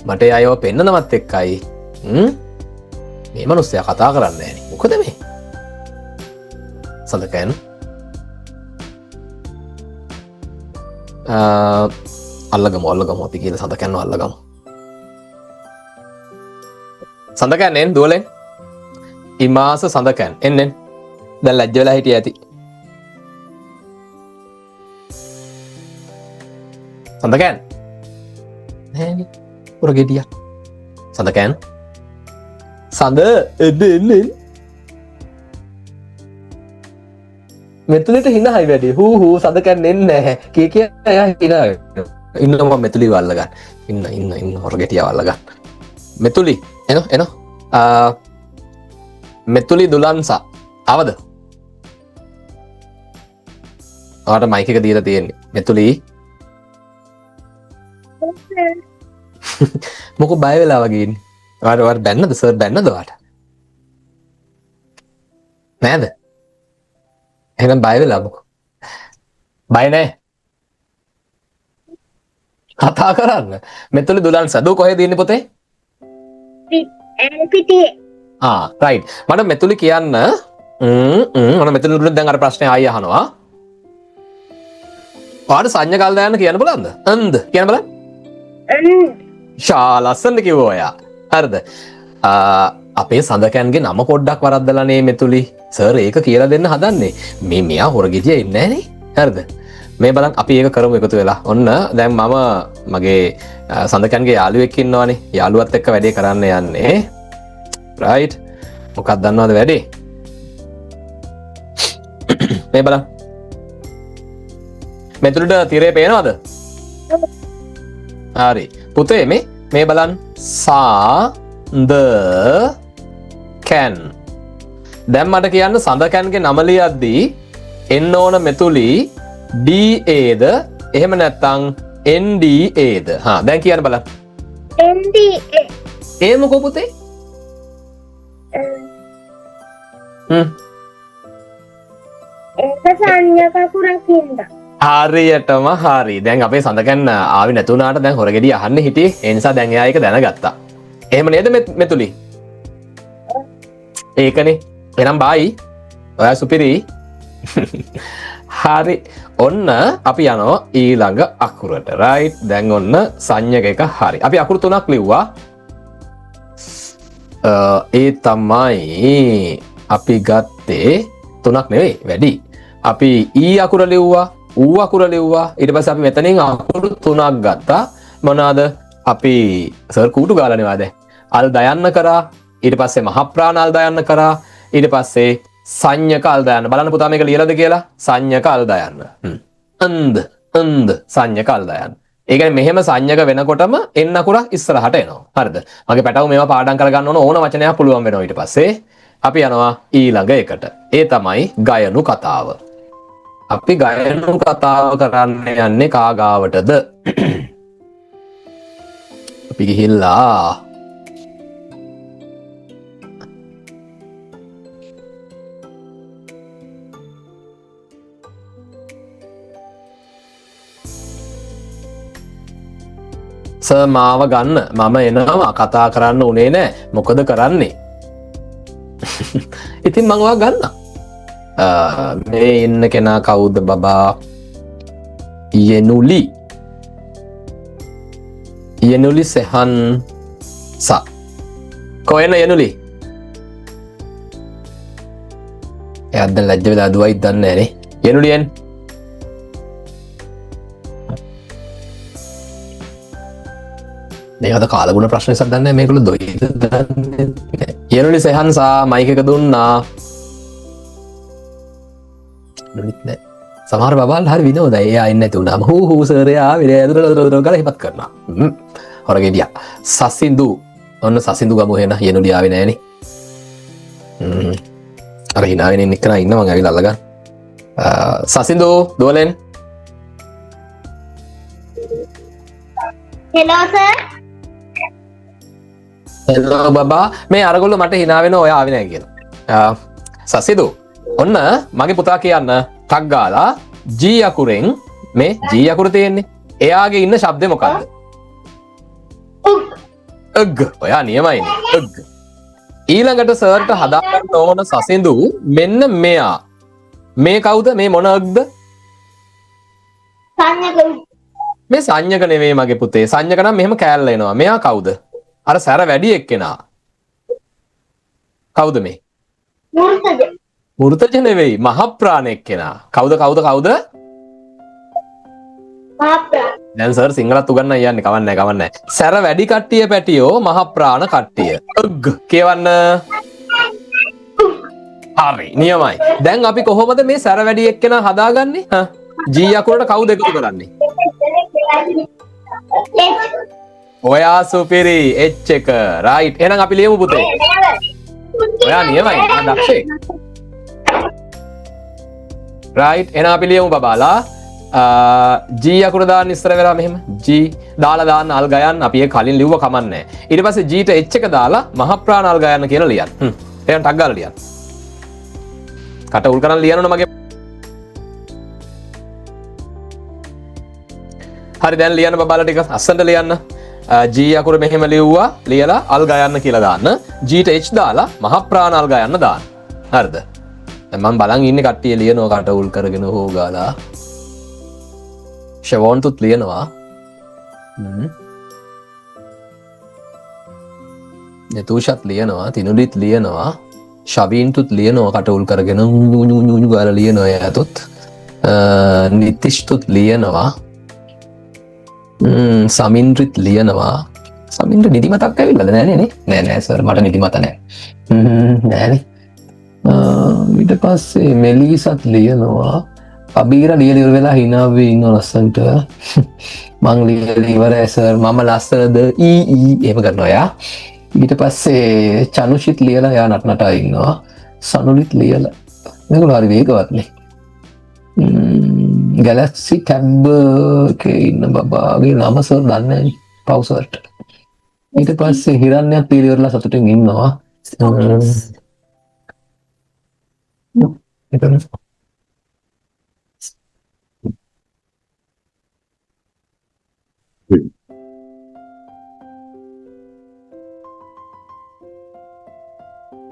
මට අයව පෙන්නනවත් එක්කයි. මේ මිනිස්සයා කතා කරන්නේ නෑනේ. මොකද මේ? සඳකන් අල්ලගමු අපි කියලා සඳකන්ව අල්ලගමු. සඳකන් එන්න දුවලෙන්. ඉමාස සඳකන් එන්න. දැන් ලැජ්ජ වෙලා හිටිය ඇති. සඳකන් නෑනේ උර ගෙඩියක්. සඳකන් සඳ එන්න මෙතුලිට හිනහයි වැඩි. හූ සඳකන් එන්නේ නැහැ. කිය එයා හිනා ඉන්නවා. මෙතුලිව අල්ලගන්න. ඉන්න හොර ගෙඩියව අල්ලගන්න. මෙතුලි එන මෙතුලි දුලන්සා අවද? ඔයාට මයික් එක දීලා තියෙන්නේ. මෙතුලි මොකෝ බය වෙලා වගේ ඉන්නේ. ඔයාට බැන්නද සර් බැන්නද ඔයාට? නෑද? එහෙනම් බය වෙලා මොකෝ? බය නෑ. කතා කරන්න. මෙතුලි දුලන්සා දෝ කොහෙද ඉන්නේ පොතේ? පිටියේ. රයිට්. මට මෙතුලි කියන්න මම මෙතුලිට දැන් අර ප්‍රශ්නේ ආයෙ අහනවා. ඔයාට සංඥා කල් දාන්න කියන්න බලන්න. අන්ද කියන්න බලන්න. ලස්සනට කිව්වා ඔයා. හරිද? අපේ සඳකන්ගේ නම පොඩ්ඩක් වරද්දලානේ මෙතුලි. සර් ඒක කියලා දෙන්න හදන්නේ. මෙයා හොරගෙදිය ඉන්නේ නැහනේ. හරිද? මේ බලන්න අපි ඒක කරමු එකතු වෙලා. ඔන්න දැන් මම මගේ සඳකන්ගේ යාළුවෙක් ඉන්නවනේ. යාළුවත් එක්ක වැඩේ කරන්න යන්නේ. රයිට්. මොකක්ද දන්නවද වැඩේ? මේ බලන්න. මෙතුලට තිරේ පේනවද? හරි. පුතේ මේ බලන්න. සඳ කැන්. දැන් මට කියන්න සඳකන්ගේ නම ලියද්දී එන්න ඕන මෙතුලි DAද එහෙම නැත්නම් NDAද? දැන් කියන්න බලන්න. NDA. ඒ මොකෝ පුතේ? ඒක සංඥා කකුරක් හින්දා. හරියටම හරි. දැන් අපේ සඳකන් ආවේ නැතුණාට දැන් හොරගෙඩිය අහන්න හිටියේ. ඒ නිසා දැන් එයා ඒක දැනගත්තා. එහෙම නේද මෙතුලි? ඒකනේ. එහෙනම් බයි. ඔයා සුපිරි. හරි. ඔන්න අපි යනවා ඊළඟ අකුරට. රයිට්. දැන් ඔන්න සංඥක එක හරි. අපි අකුරු 3ක් ලිව්වා. ඒ තමයි අපි ගත්තේ 3ක් නෙවෙයි වැඩි. අපි ඊ අකුර ලිව්වා. ඌ අකුර ලිව්වා. ඊට පස්සේ අපි මෙතනින් අකුරු 3ක් ගත්තා. මොනවාද? අපි සර් කූටු ගාලා නෙවා දැන්. අල් දයන්න කරා. ඊට පස්සේ මහ ප්‍රාණ අල් දයන්න කරා. ඊට පස්සේ සංඥක අල් දායන්න. බලන්න පුතා මේක ලියලාද කියලා. සංඥක අල් දායන්න. අන්ද සංඥක අල් දායන්න. ඒ කියන්නේ මෙහෙම සංඥක වෙනකොටම එන්න අකුරක් ඉස්සරහට එනවා. හරිද? මගේ පැටව මේවා පාඩම් කරගන්න ඕන වචනයක් පුළුවන් වෙනවා ඊට පස්සේ. අපි යනවා ඊළඟ එකට. ඒ තමයි ගයනු කතාව. අපි ගයනු කතාව කරන්න යන්නේ කාගාවටද? අපි ගිහිල්ලා මාව ගන්න. මම එනවා. කතා කරන්න උනේ නෑ. මොකද කරන්නේ? ඉතින් මං ඔයා ගන්න. මේ ඉන්න කෙනා කවුද බබා? යෙනුලි. යෙනුලි සෙහන් සා. කොහෙන යෙනුලි? එයාද ලැජ්ජ වෙලා දුවයි දන්නේ නෑනේ. යෙනුලියෙන් මේකද කාලගුණ ප්‍රශ්න නිසා දන්නේ මේගොල්ලෝ දොයිද දන්නේ නැහැ. යෙනුලි සෙහන් සා මයික් එක දුන්නා. නුනිත් නෑ. සමහර බබාල් හරි විනෝදයි. එයා ඉන්නේ නැති වුණාම හූ සර් එයා විල ගාලා හිපත් කරනවා. හොරගේ ගියා. සසින්දු. ඔන්න සසින්දු ගමු එහෙන. යෙනුලි ආවේ නෑනේ. අර හිනාවෙන ඉන්න කෙනා ඉන්න මං ඇවිල්ලා අල්ලගන්න. සසින්දු දුවලෙන්. Hello sir. හෙලෝ බබා. මේ අරගොල්ලෝ මට හිනා වෙනවා ඔයා ආවේ නෑ කියලා. සසිදු ඔන්න මගේ පුතා කියන්න ටක් ගාලා G අකුරෙන් මේ G අකුර තියෙන්නේ. එයාගේ ඉන්න ශබ්දය මොකක්ද? අග්. ඔයා නියමයිනේ. අග්. ඊළඟට සර්ට හදාගන්න ඕන සසින්දු මෙන්න මෙයා. මේ කවුද? මේ මොන අග්ද? සංඥක. මේ සංඥක නෙවෙයි මගේ පුතේ. සංඥක නම් මෙහෙම කෑල්ල එනවා. මෙයා කවුද? අර සැර වැඩි එක්කෙනා. කවුද මේ? මූර්තජ. මෘතජ නෙවෙයි. මහ ප්‍රාණ එක්කෙනා. කවුද? මහප්‍රාණ. දැන් සර් සිංහලත් උගන්න යන්නේ. කවන්නේ. සැර වැඩි කට්ටිය පැටියෝ මහ ප්‍රාණ කට්ටිය. අග් කියවන්න. හරි නියමයි. දැන් අපි කොහොමද මේ සැර වැඩි එක්කෙනා හදාගන්නේ? G අකුරට කවුද එකතු කරන්නේ? ඔයා සුපිරි H එක. රයිට්. එහෙනම් අපි ලියමු පුතේ. ඔයා නියමයි. දක්ෂේ. රයිට්. එහෙනම් අපි ලියමු බබාලා. G අකුර දාන්න ඉස්සර වෙලා මෙහෙම G දාලා දාන්න අල් ගයන්න. අපි ඒක කලින් ලිව්ව කමන්නේ. ඊට පස්සේ G ට H එක දාලා මහ ප්‍රාණ අල් ගයන්න කියලා ලියන්න. එහෙනම් ටක් ගාලා ලියන්න. කට උල් කරන් ලියන්න ඕන මගේ. හරි දැන් ලියන්න බබාලා ටික අස්සන්ට ලියන්න. G අකුර මෙහෙම ලිව්වා. ලියලා අල් ගයන්න කියලා දාන්න. G ට H දාලා මහ ප්‍රාණ අල් ගයන්න දාන්න. හරිද? දැන් මම බලන් ඉන්නේ කට්ටිය ලියනවා කට උල් කරගෙන හොගාලා. ෂවෝන්තුත් ලියනවා. නතුෂත් ලියනවා. තිනුලිත් ලියනවා. ශවීන්තුත් ලියනවා කට උල් කරගෙන නුනු ගාලා ලියනවා එයාතුත්. නිතිෂ්තුත් ලියනවා. සමින්ද්‍රිත් ලියනවා. සමින්ද්‍ර නිදිමතක් ඇවිල්ලාද? නෑ සර් මට නිදිමත නෑ. නෑනේ. ඊට පස්සේ මෙලිසත් ලියනවා. අබීර ලියලා ඉවර වෙලා හිනාවේ ඉන්න ලස්සන්ට. මං ලියලා ඉවරයි සර් මම ලස්සනද එහෙම කරනවා යා. ඊට පස්සේ චනුෂිත් ලියලා යා නටනටා ඉන්නවා. සනුලිත් ලියලා. මේගොල්ලෝ හරි වේගවත්නේ. ගැලක්සි ටැබ් එකේ ඉන්න බබාගේ නම සර් දන්නේ නැහැ පව් සර්ට. ඊට පස්සේ හිරන්‍යත් පිළිවෙරලා සතුටින් ඉන්නවා.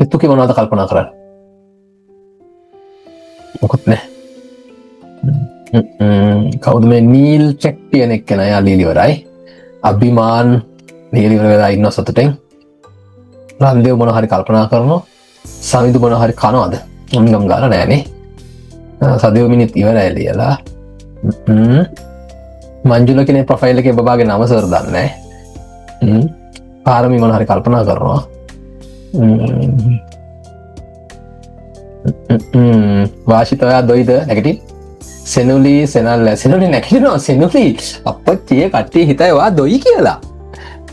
එතුකේ මොනවද කල්පනා කරන්නේ? මොකත් නැහැ. කවුද මේ නීල් චෙක් කියන එක්කෙනා? යා ලියලිවරයි. අභිමාන් ලියලිවර වෙලා ඉන්න සතුටෙන්. රන්දේව මොන හරි කල්පනා කරනවා. සමිදු මොන හරි කනවද? ගම් ගාලා නෑනේ. සදේව මිනිත් ඉවරයි ලියලා. මංජුල කෙනේ ප්‍රොෆයිල් එකේ බබාගේ නම සර් දන්නේ නැහැ. පාරමී මොන හරි කල්පනා කරනවා. වාශිත ඔයා දොයිද නැගටි සෙනුලි සෙනල්ල සෙනුලි නැකිනවා සෙනුලි අපච්චිය කට්ටිය හිතයිවා දොයි කියලා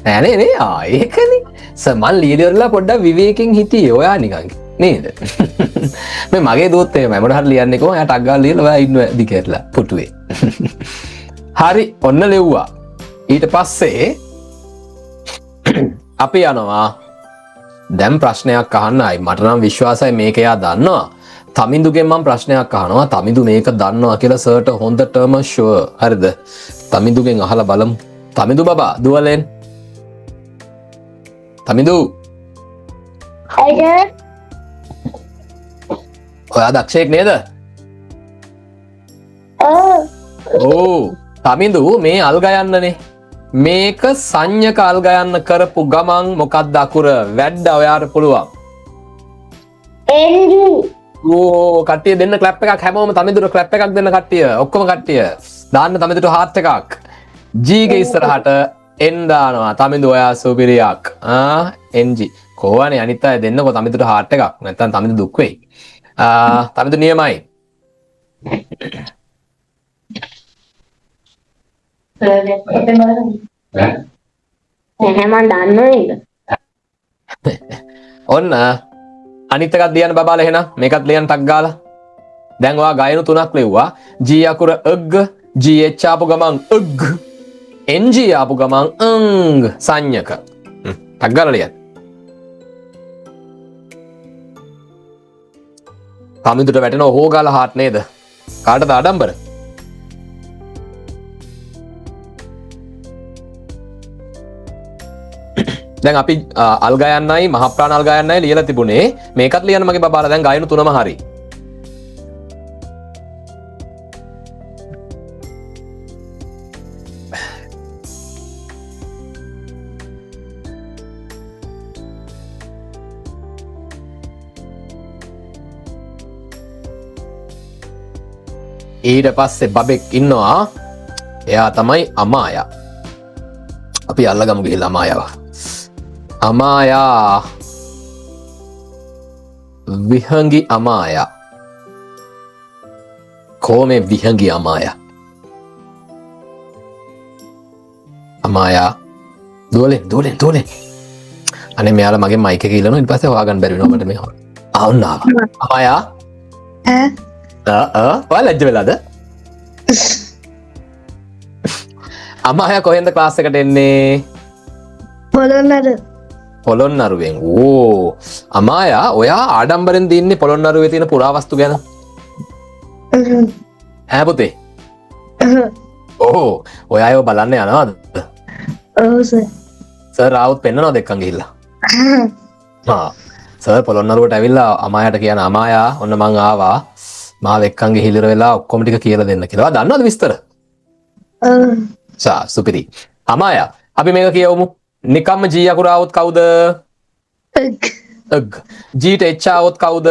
නෑනේ නේ ඒකනේ සමල් ලීඩර්ලා පොඩ්ඩක් විවේකෙන් හිටියේ ඔයා නිකන් නේද මේ මගේ දූත් එහෙමයි මොකද හරි ලියන්නේ කොහොම එයා ටක් ගාලා ලියලා ඔයා ඉන්න දිගටලා පුටුවේ හරි ඔන්න ලෙව්වා ඊට පස්සේ අපි යනවා දැන් ප්‍රශ්නයක් අහන්නයි මට නම් විශ්වාසයි මේක එයා දන්නවා තමිඳුගෙන් මම ප්‍රශ්නයක් අහනවා තමිඳු මේක දන්නවා කියලා සර්ට හොඳටම ෂුවර් හරිද තමිඳුගෙන් අහලා බලමු තමිඳු බබා දුවලෙන් තමිඳු අයිද ඔයා දක්ෂයෙක් නේද ඕ තමිඳු මේ අල් ගයන්නනේ මේක සංඥක අල් ගයන්න කරපු ගමන් මොකක්ද අකුර වැඩ ඔයාට පුළුවන් එන්ජි ඕ කට්ටිය දෙන්න ක්ලැප් එකක් හැමෝම තමිඳුට ක්ලැප් එකක් දෙන්න කට්ටිය ඔක්කොම කට්ටිය දාන්න තමිඳුට හාත් එකක් G ගේ ඉස්සරහට N දානවා තමිඳු ඔයා සුපිරියක් NG කොහොනේ අනිත් අය දෙන්නකො තමිඳුට හාත් එකක් නැත්නම් තමිඳු දුක් වෙයි තමිඳු නියමයි එහෙම දන්නවද ඔන්න අනිත් එකක් ලියන්න බබාලා එහෙනම් මේකත් ලියන්න ටක් ගාලා දැන් ඔයා ගයනු තුනක් ලිව්වා G අකුර අග් GH ආපු ගමන් අග් NG ආපු ගමන් අංග සංඥක ටක් ගාලා ලියන්න තමිඳුට වැටෙන හොගාලා හාට් නේද කාටද ආඩම්බර දැන් අපි අල් ගයන්නයි මහ ප්‍රාණ අල් ගයන්නයි ලියලා තිබුණේ මේකත් ලියන්න මගේ බබාලා දැන් ගයනු තුනම හරි ඊට පස්සේ බබෙක් ඉන්නවා එයා තමයි අමායා අපි අල්ලගමු ගිහිල්ලා අමායාව අමායා විහංගි අමායා කොහොමේ විහංගි අමායා අමායා දුවලෙන් අනේ මෙයාලා මගේ මයික් එක ඉල්ලනවා ඊට පස්සේ හොයාගන්න බැරි වෙනවා මට මේ ආවුනා අමායා ඔයා ලැජ්ජ වෙලාද අමායා කොහෙන්ද ක්ලාස් එකට එන්නේ පොළොන්නරුවෙන් ඕ අමායා ඔයා ආඩම්බරෙන් දින්නේ පොළොන්නරුවේ තියෙන පුරාවස්තු ගැන ඈ පුතේ ඕ ඔයා ඒව බලන්න යනවද ඔව් සර් සර් ආවොත් පෙන්නනවද එක්කන් ගිහිල්ලා සර් පොළොන්නරුවට ඇවිල්ලා අමායාට කියන අමායා ඔන්න මං ආවා මාව එක්කන් ගිහිල්ලා වෙලා ඔක්කොම ටික කියලා දෙන්න කියලා. ඔයා දන්නවද විස්තර? සුපිරි. අමායා අපි මේක කියවමු. නිකම්ම G අකුර આવොත් කවුද? අග්. G ට H આવොත් කවුද?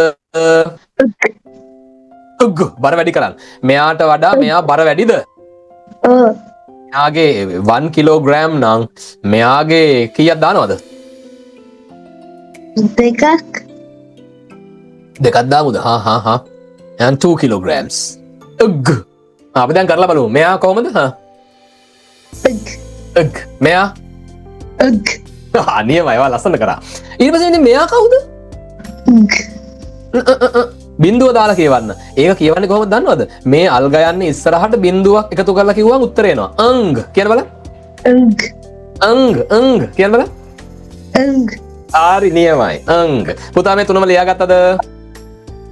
අග්. බර වැඩි කරන්න. මෙයාට වඩා මෙයා බර වැඩිද? මෙයාගේ 1 කිලෝග්‍රෑම් නම් මෙයාගේ කීයක් දානවද? දෙකක් දාමුද? හා. and 2 kilograms. Ugh. අපි දැන් කරලා බලමු. මෙයා කොහමද? ugh. මෙයා නියමයි. ඒවා ලස්සන කරා. ඊට පස්සේ ඉතින් මෙයා කවුද? බිඳුව දාලා කියවන්න. ඒක කියවන්නේ කොහොමද දන්නවද? මේ අල් ගයන්නේ ඉස්සරහට බිඳුවක් එකතු කරලා කිව්වම උත්තර එනවා. අංග කියන බලන්න. අංග කියන බලන්න. හරි නියමයි. අංග. පුතා මේ තුනම ලියාගත්තද?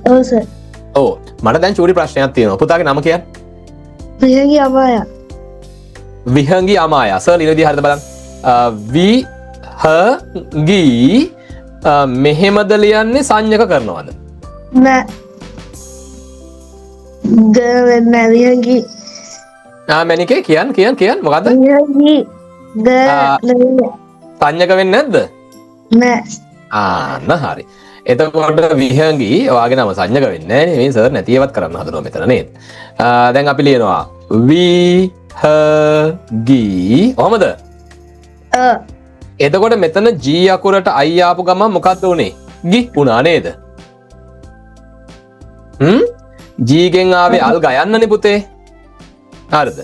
ඔව් සර් ඕ මට දැන් චූටි ප්‍රශ්නයක් තියෙනවා පුතාගේ නම කියන්න විහංගි අමායා විහංගි අමායා සර් ලියන විදිහ හරියද බලන්න විහංගි මෙහෙමද ලියන්නේ සංඥක කරනවද නෑ නෑ විහංගි මැනිකේ කියන්න මොකද්ද විහංගි සංඥක වෙන්නේ නැද්ද නෑ හරි එතකොට විහංගි ඔයාගේ නම සංඥක වෙන්නේ නැහැ නේ මේ සර් නැතිවත් කරන්න හදනවා මෙතන නේද දැන් අපි ලියනවා විහංගි කොහමද එතකොට මෙතන G අකුරට I ආපු ගමන් මොකද්ද උනේ ගි වුණා නේද ජීගෙන් ආවේ අල් ගයන්නනේ පුතේ. හරිද?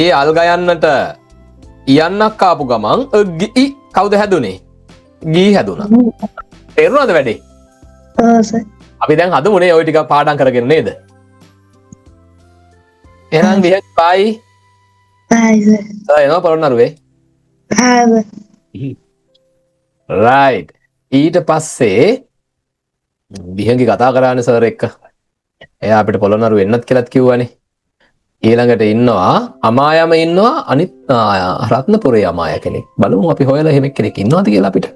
ඒ අල් ගයන්නට යන්නක් ආපු ගමන් ගී කවුද හැදුනේ? ගී හැදුනා. තේරුණාද වැඩේ? ඔව් සර්. අපි දැන් හදමුනේ ওই ටික පාඩම් කරගෙන නේද? එහෙනම් විහෙත් බයි. ආයි සර්. එනවා පොළොන්නරුවේ. ආව. රයිට්. ඊට පස්සේ විහංගි කතා කරානේ සර් එක්ක. එයා අපිට පොළොන්නරුව එන්නත් කියලාත් කිව්වනේ. ඊළඟට ඉන්නවා අමායම ඉන්නවා අනිත් රත්නපුරේ අමාය කෙනෙක්. බලමු අපි හොයලා එහෙම කෙනෙක් ඉන්නවද කියලා අපිට.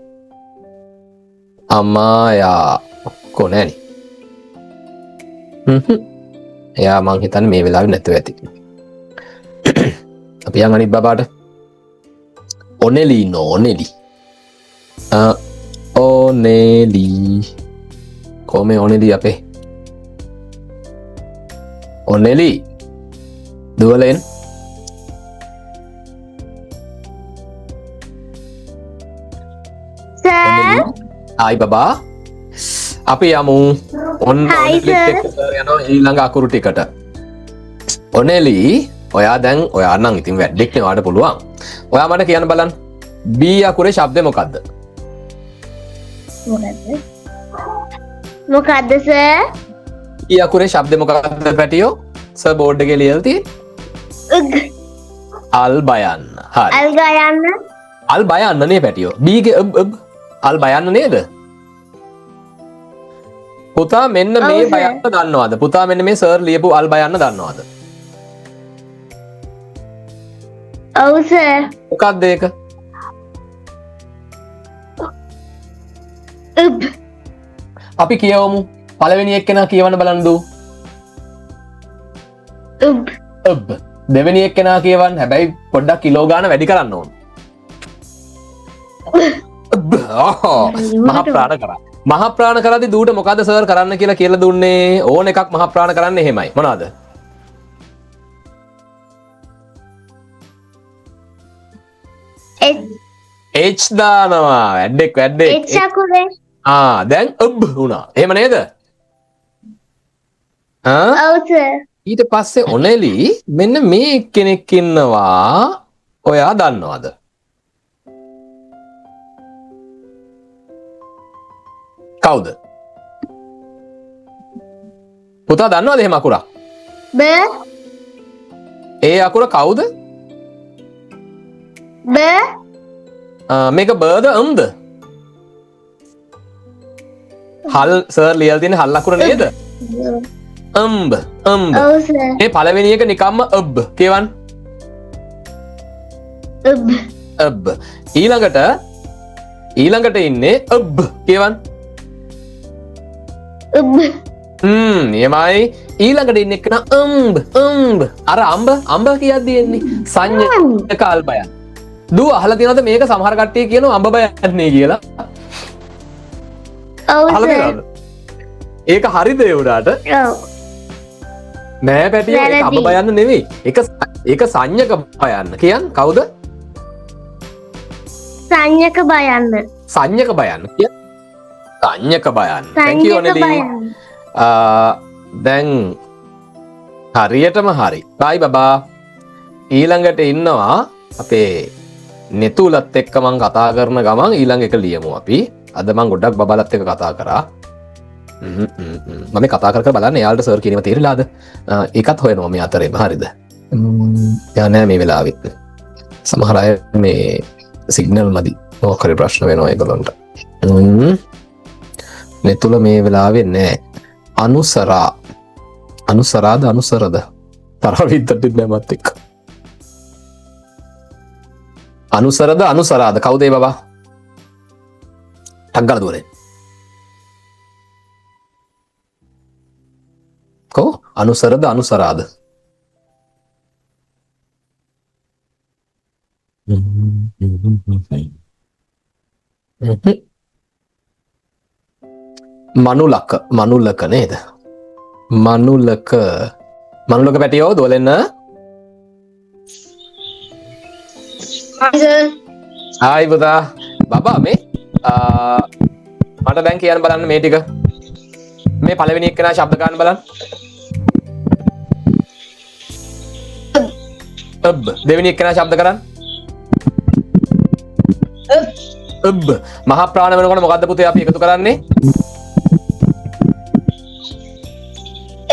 අමායා කොනෑනේ. එයා මං හිතන්නේ මේ වෙලාවේ නැතුව ඇති. අපි යන් අනිත් බබාට. ඔනෙලි නෝ ඔනෙලි. ඔනෙලි. කොහේ ඔනෙලි අපේ? ඔනෙලි. දුවලෙන්. සර් ආයි බබා. අපි යමු. ඔන්න Hi, ඔනෙලිත් sir. එක්ක සර් යනවා ඊළඟ අකුරු ටිකට. ඔනෙලි ඔයා දැන් ඔයා නම් ඉතින් වැඩෙක් නේ ඔයාට පුළුවන්. ඔයා මට කියන්න බලන්න. B අකුරේ ශබ්දය මොකද්ද? මොකද්ද සර්? B අකුරේ ශබ්දය මොකද්ද පැටියෝ? සර් බෝඩ් එකේ ලියලා තියෙන්නේ. උග් අල් බයන්න. හරි. අල් ගයන්න. අල් බයන්න නේ පැටියෝ. B ගේ අල් බයන්න නේද? පුතා මෙන්න මේ ඔව්, sir. බයන්න දන්නවද? පුතා මෙන්න මේ සර් ලියපු අල් බයන්න දන්නවද? ඔව් සර්. මොකක්ද ඒක? උබ් අපි කියවමු. පළවෙනි එක්කෙනා කියවන්න බලන්න දූ. උබ් ඔබ්. දෙවෙනි එක්කෙනා කියවන්න. හැබැයි පොඩ්ඩක් කිලෝ ගාන වැඩි කරන්න ඕන. ඔබ්. මහා ප්‍රාණ කරා. මහා ප්‍රාණ කරද්දි දූට මොකද සර් කරන්න කියලා කියලා දුන්නේ? ඕන එකක් මහා ප්‍රාණ කරන්න එහෙමයි. මොනවාද? H දානවා. වැඩෙක් වැඩෙක්. එච් අකුරේ. දැන් ඔබ් වුණා. එහෙම නේද? ඔව් සර්. ඊට පස්සේ ඔනෙලි මෙන්න මේ කෙනෙක් ඉන්නවා. ඔයා දන්නවද? කවුද? පුතා දන්නවද එහෙම අකුරක්? බ ඒ අකුර කවුද? බ මේක බර්ද අම්ද? හල් සර් ලියලා තියෙන හල් අකුර නේද? අම්බ අම්බ. ඔව් සර්. මේ පළවෙනි එක නිකම්ම ඔබ් කියවන්න. උබ් ඔබ්. ඊළඟට ඉන්නේ ඔබ් කියවන්න. උබ් නියමයි. ඊළඟට ඉන්න එක්කන අම්බ. අර අම්බ කියද්දි එන්නේ සංඥක අල් බයන්. දූ අහලා තියෙනවද මේක සමහර කට්ටිය කියනවා අම්බ බයන්නේ කියලා? ඔව් අහලා සර්. තියෙනවද? ඒක හරිද ඒ උඩට? ඔව් නෑ පැටියෝ ඒක අම්බ වැරදි. බයන්න නෙවෙයි. ඒක සංඥක බයන්න. කියන්න කවුද? සංඥක බයන්න. සංඥක බයන්න. කියන්න. සංඥක බයන්න. Thank you සංඥක ඔනෙලි. බයන්න. දැන් හරියටම හරි. බයි බබා. ඊළඟට ඉන්නවා අපේ නෙතුලත් එක්ක මං කතා කරන ගමන් ඊළඟ එක ලියමු අපි. අද මං ගොඩක් බබලත් එක්ක කතා කරා. මම කතා කර බලන්න එයාලට සර් කියනවා තේරිලාද? ඒකත් හොයනවා මේ අතරේම. හරිද? යා නෑ මේ වෙලාවෙත්. සමහර අය මේ සිග්නල් මදි. මොකක් හරි ප්‍රශ්න වෙනවා ඒගොල්ලන්ට. නෙතුල මේ වෙලාවේ නෑ. අනුසරාද අනුසරද තරහ විද්දට නෑමත් එක්ක. අනුසරාද කවුද ඒ බබා? ටක් ගාලා දුවලේ. කෝ අනුසරාද? මනුලක නේද? මනුලක පැටියෝ දුවලෙන්න. ආයි පුතා. බබා මේ මට දැන් කියන්න බලන්න මේ ටික. මේ පළවෙනි එක්කෙනා ශබ්ද ගන්න බලන්න. අබ්. දෙවෙනි එක්කෙනා ශබ්ද කරන්න. අබ්. මහා ප්‍රාණ වෙනකොට මොකද්ද පුතේ අපි එකතු කරන්නේ?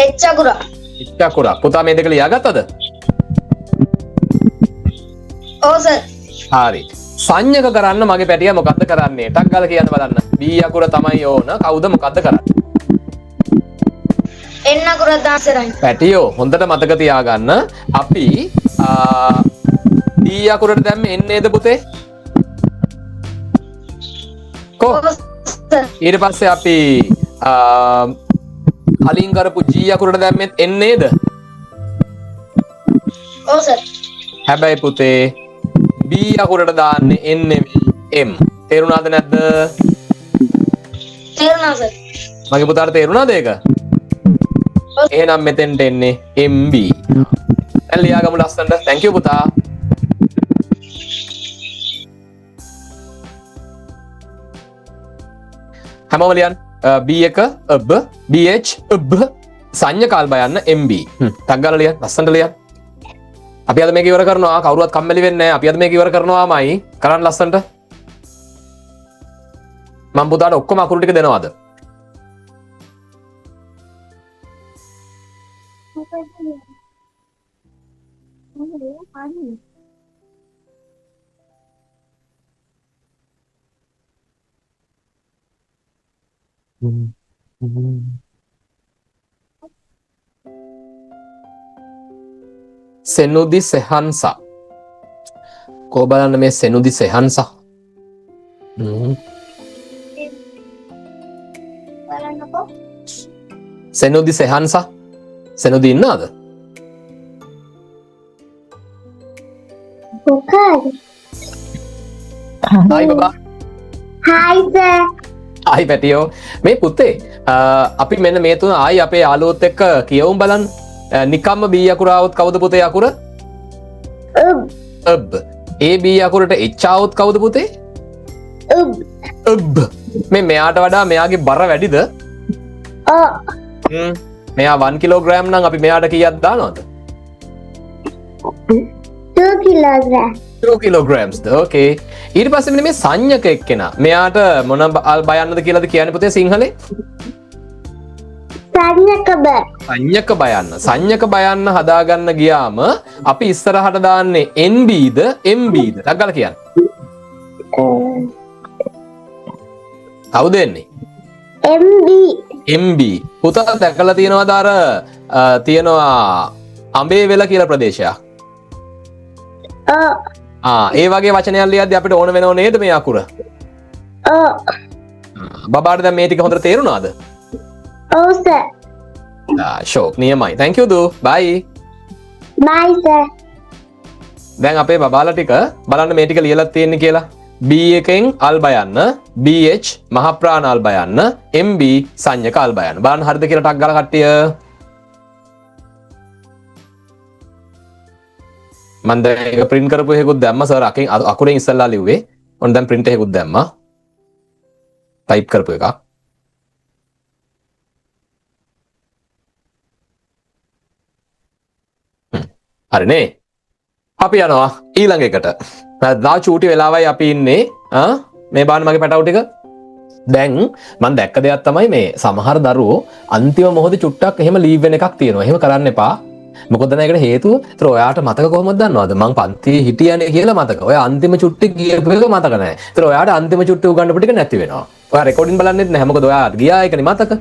එච් අකුර. එච් අකුර. පුතා මේ දෙක ලියාගත්තද? ඔව් සර්. හරි. සංඥක කරන්න මගේ පැටියා මොකද්ද කරන්නේ? ටක් ගාලා කියන්න බලන්න. B අකුර තමයි ඕන. කවුද මොකද්ද කරන්නේ? එන් අකුර දාසරයි. පැටියෝ හොඳට මතක තියාගන්න. අපි D අකුරට දැම්මේ N නේද පුතේ? කො ඊට පස්සේ අපි කලින් කරපු G අකුරට දැම්මෙත් N නේද? ඔව් සර්. හැබැයි පුතේ B අකුරට දාන්නේ N නෙමෙයි M. තේරුණාද නැද්ද? තේරුණා සර්. මගේ පුතාට තේරුණාද ඒක? එහෙනම් මෙතෙන්ට එන්නේ MB. දැන් ලියාගමු ලස්සනට. thank you පුතා. හැමෝම ලියන්න. B1 අබ් BH අබ් සංඥා කාල් බයන්න MB. ටක් ගාලා ලියන්න. ලස්සනට ලියන්න. අපි අද මේක ඉවර කරනවා. කවුරුවත් කම්මැලි වෙන්නේ නැහැ. අපි අද මේක ඉවර කරනවාමයි. කරන්න ලස්සනට. මම පුතාට ඔක්කොම අකුරු ටික දෙනවාද? Senudi Sehansa. Ko බලන්න මේ Senudi Sehansa. බලන්නකෝ. Senudi Sehansa. Senudi ඉන්නවද? මොකද? Hi බබා. Hi sir. Hi පැටියෝ. මේ පුතේ අපි මෙන්න මේ තුන ආයි අපේ යාළුවොත් එක්ක කියවමු බලන්න. නිකම්ම B අකුර આવොත් කවුද පුතේ අකුර? අබ්. A B අකුරට H આવොත් කවුද පුතේ? අබ්. මේ මෙයාට වඩා මෙයාගේ බර වැඩිද? මෙයා 1 කිලෝග්‍රෑම් නම් අපි මෙයාට කීයක් දානවද? 2 kilogram. 2 kilograms ද. ඕකේ. ඊට පස්සේ මෙන්න මේ සංඥක එක්කෙනා. මෙයාට මොන බයන්නද කියලාද කියන්නේ පුතේ සිංහලේ? සංඥක බ. සංඥක බයන්න. සංඥක බයන්න හදාගන්න ගියාම අපි ඉස්සරහට දාන්නේ NB ද MB ද? ටක් ගාලා කියන්න. කවුද එන්නේ? MB. MB. පුතා දැකලා තියෙනවද අර තියෙනවා අඹේ වෙල කියලා ප්‍රදේශයක්? ඒ වගේ වචනයක් ලියද්දී අපිට ඕන වෙනව නේද මේ අකුර? බබාට දැන් මේ ටික හොඳට තේරුණාද? ඔව් සර්. ෂෝක් නියමයි. thank you දු. bye. bye sir. දැන් අපේ බබාලා ටික බලන්න මේ ටික ලියලා තියෙන්නේ කියලා. B එකෙන් අල් බයන්න, BH මහ ප්‍රාණ අල් බයන්න, MB සංඥක අල් බයන්න. බලන්න හරිද කියලා ටක් ගාලා කට්ටිය. මම දැන් ඒක print කරපු එකකුත් දැම්මා සර් අකුරෙන් ඉස්සල්ලා ලිව්වේ. ඔන්න දැන් print එකකුත් දැම්මා. type කරපු එකක්. හරිනේ. අපි යනවා ඊළඟ එකට. දා චූටි වෙලාවයි අපි ඉන්නේ. මේ බාන්න මගේ පැටවු ටික. දැන් මම දැක්ක දෙයක් තමයි මේ සමහර දරුවෝ අන්තිම මොහොතේ චුට්ටක් එහෙම ලීව් වෙන එකක් තියෙනවා. එහෙම කරන්න එපා. මොකද ඒකට හේතුව ඒතර ඔයාට මතක කොහොමද දන්නවද? මං පන්තියේ හිටියනේ කියලා මතක. ඔය අන්තිම චුට්ටි ගියපු එක මතක නැහැ. ඒතර ඔයාට අන්තිම චුට්ටි උගන්නපු ටික නැති වෙනවා. ඔයා රෙකෝඩින් බලන්නෙත් නැහැ. මොකද ඔයා ගියා එකනේ මතක.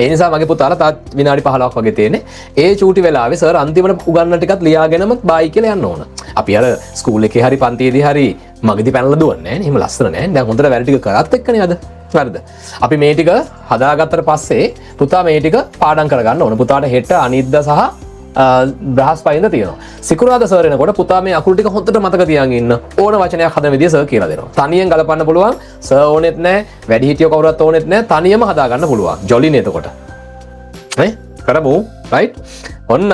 ඒ නිසා මගේ පුතාලා තාත් විනාඩි 15ක් වගේ තියෙන්නේ. ඒ චූටි වෙලාවේ සර් අන්තිමට උගන්නන ටිකත් ලියාගෙනම බයි කියලා යන්න ඕන. අපි අර ස්කූල් එකේ හරි පන්තියේදී හරි මගදී පැනලා දුවන්නේ නැහැ නේ. එහෙම ලස්සන නැහැ. දැන් හොඳට වැඩ ටික කරත් එක්කනේ අද. හරිද? අපි මේ ටික හදාගත්තට පස්සේ පුතා මේ ටික පාඩම් කරගන්න ඕන. පුතාට හෙට අනිද්දා සහ බ්‍රහස්පතින්ද තියෙනවා. සිකුරාදා සර් එනකොට පුතා මේ අකුරු ටික හොඳට මතක තියාගෙන ඉන්න. ඕන වචනයක් හදන විදිය සර් කියලා දෙනවා. තනියෙන් ගලපන්න පුළුවන්. සර් ඕනෙත් නැහැ. වැඩිහිටියෝ කවුරුත් ඕනෙත් නැහැ. තනියම හදාගන්න පුළුවන්. ජොලිනේ එතකොට. නේ? කරමු. රයිට්. ඔන්න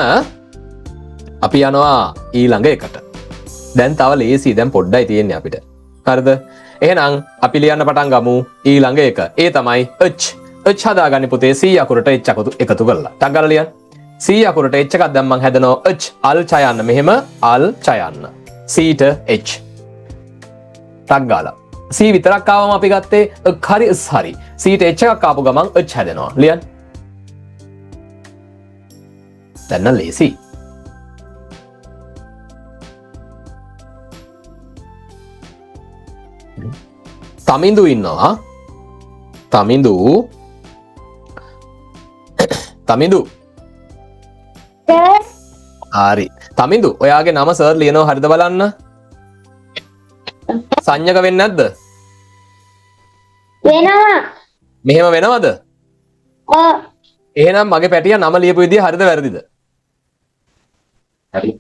අපි යනවා ඊළඟ එකට. දැන් තව ලේසි. දැන් පොඩ්ඩයි තියෙන්නේ අපිට. හරිද? එහෙනම් අපි ලියන්න පටන් ගමු ඊළඟ එක. ඒ තමයි H. h හදාගන්නේ පුතේ c අකුරට h එකතු කරලා. ටක් ගාලා ලියන්න. c අකුරට h එකක් දැම්මම හැදෙනවා h අල් ඡයන්න. මෙහෙම අල් ඡයන්න. c ට h. ටක් ගාලා. c විතරක් ආවම අපි ගත්තේ හරි s හරි. c ට h එකක් ආපු ගමන් h හැදෙනවා. ලියන්න. දැන් ලේසි. තමිඳු ඉන්නවා. තමිඳු සර් හරි. තමිඳු ඔයාගේ නම සර් ලියනවා හරිද බලන්න. සංඥක වෙන්නේ නැද්ද? වෙනවා. මෙහෙම වෙනවද? ඔව්. එහෙනම් මගේ පැටියා නම ලියපු විදිය හරිද වැරදිද? හරි.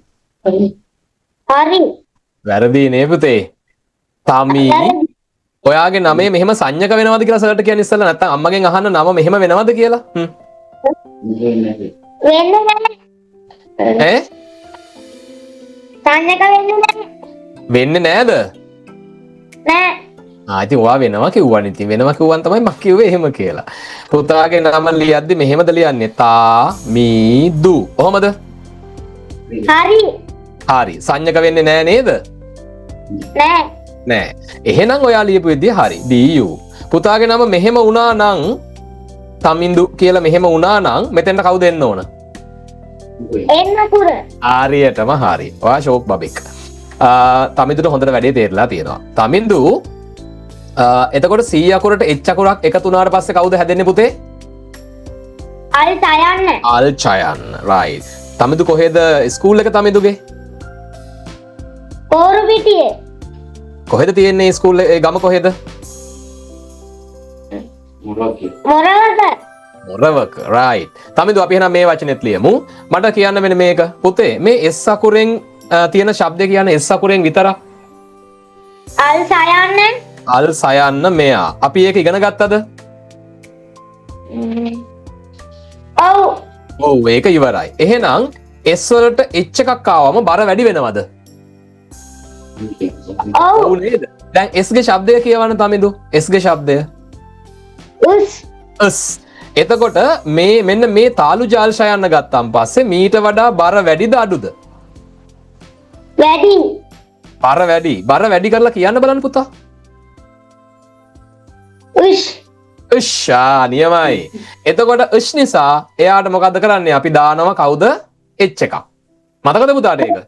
වැරදි නේ පුතේ. තමි ඔයාගේ නමේ මෙහෙම සංඥක වෙනවද කියලා සර්ට කියන්න ඉස්සෙල්ලා නැත්නම් අම්මගෙන් අහන්න නම මෙහෙම වෙනවද කියලා? වෙන්නේ නැහැ. ඈ? සංඥක වෙන්නේ නැහැ. වෙන්නේ නෑද? නෑ. ඉතින් ඔයා වෙනවා කිව්වනේ. ඉතින් වෙනවා කිව්වන් තමයි මම කිව්වේ එහෙම කියලා. පුතාගේ නම ලියද්දි මෙහෙමද ලියන්නේ? තා මී දු. කොහමද? හරි. හරි. සංඥක වෙන්නේ නෑ නේද? නෑ. නෑ. එහෙනම් ඔයා ලියපු විදිය හරි. DU. පුතාගේ නම මෙහෙම වුණා නම් තමින්දු කියලා මෙහෙම වුණා නම් මෙතෙන්ට කවුද එන්න ඕන? එන්න කුර. ආරියටම හරි. ඔයා ෂෝක් බබෙක්. තමින්දුට හොඳට වැඩේ තේරලා තියෙනවා. තමින්දු එතකොට C අකුරට H අකුරක් එකතු වුණාට පස්සේ කවුද හැදෙන්නේ පුතේ? අල් ඡයන්න. අල් ඡයන්න. right. තමින්දු කොහෙද ස්කූල් එක තමින්දුගේ? කෝරු පිටියේ. කොහෙද තියෙන්නේ ස්කූල් ඒ ගම කොහෙද? මොරවක. right. තමින්දු අපි එහෙනම් මේ වචනේත් ලියමු. මට කියන්න මෙන්න මේක. පුතේ මේ S අකුරෙන් තියෙන ශබ්දේ කියන්නේ S අකුරෙන් විතරක්. අල් ඡයන්න. අල් සයන්න මෙයා. අපි ඒක ඉගෙන ගත්තද? ඔව්. ඔව් ඒක ඉවරයි. එහෙනම් S වලට H එකක් ආවම බර වැඩි වෙනවද? ඔව්. ඔව් නේද? දැන් S ගේ શબ્දය කියවන්න තමින්දු. S ගේ શબ્දය. උස්. S. එතකොට මේ මෙන්න මේ තාලු ජාල් ෂයන්න ගත්තාන් පස්සේ මීට වඩා බර වැඩිද අඩුද? වැඩි. බර වැඩි. බර වැඩි කරලා කියන්න බලන්න පුතා. උස්. උෂ්ෂා නියමයි. එතකොට උෂ් නිසා එයාට මොකද්ද කරන්නේ? අපි දානවා කවුද? H එකක්. මතකද පුතාට ඒක?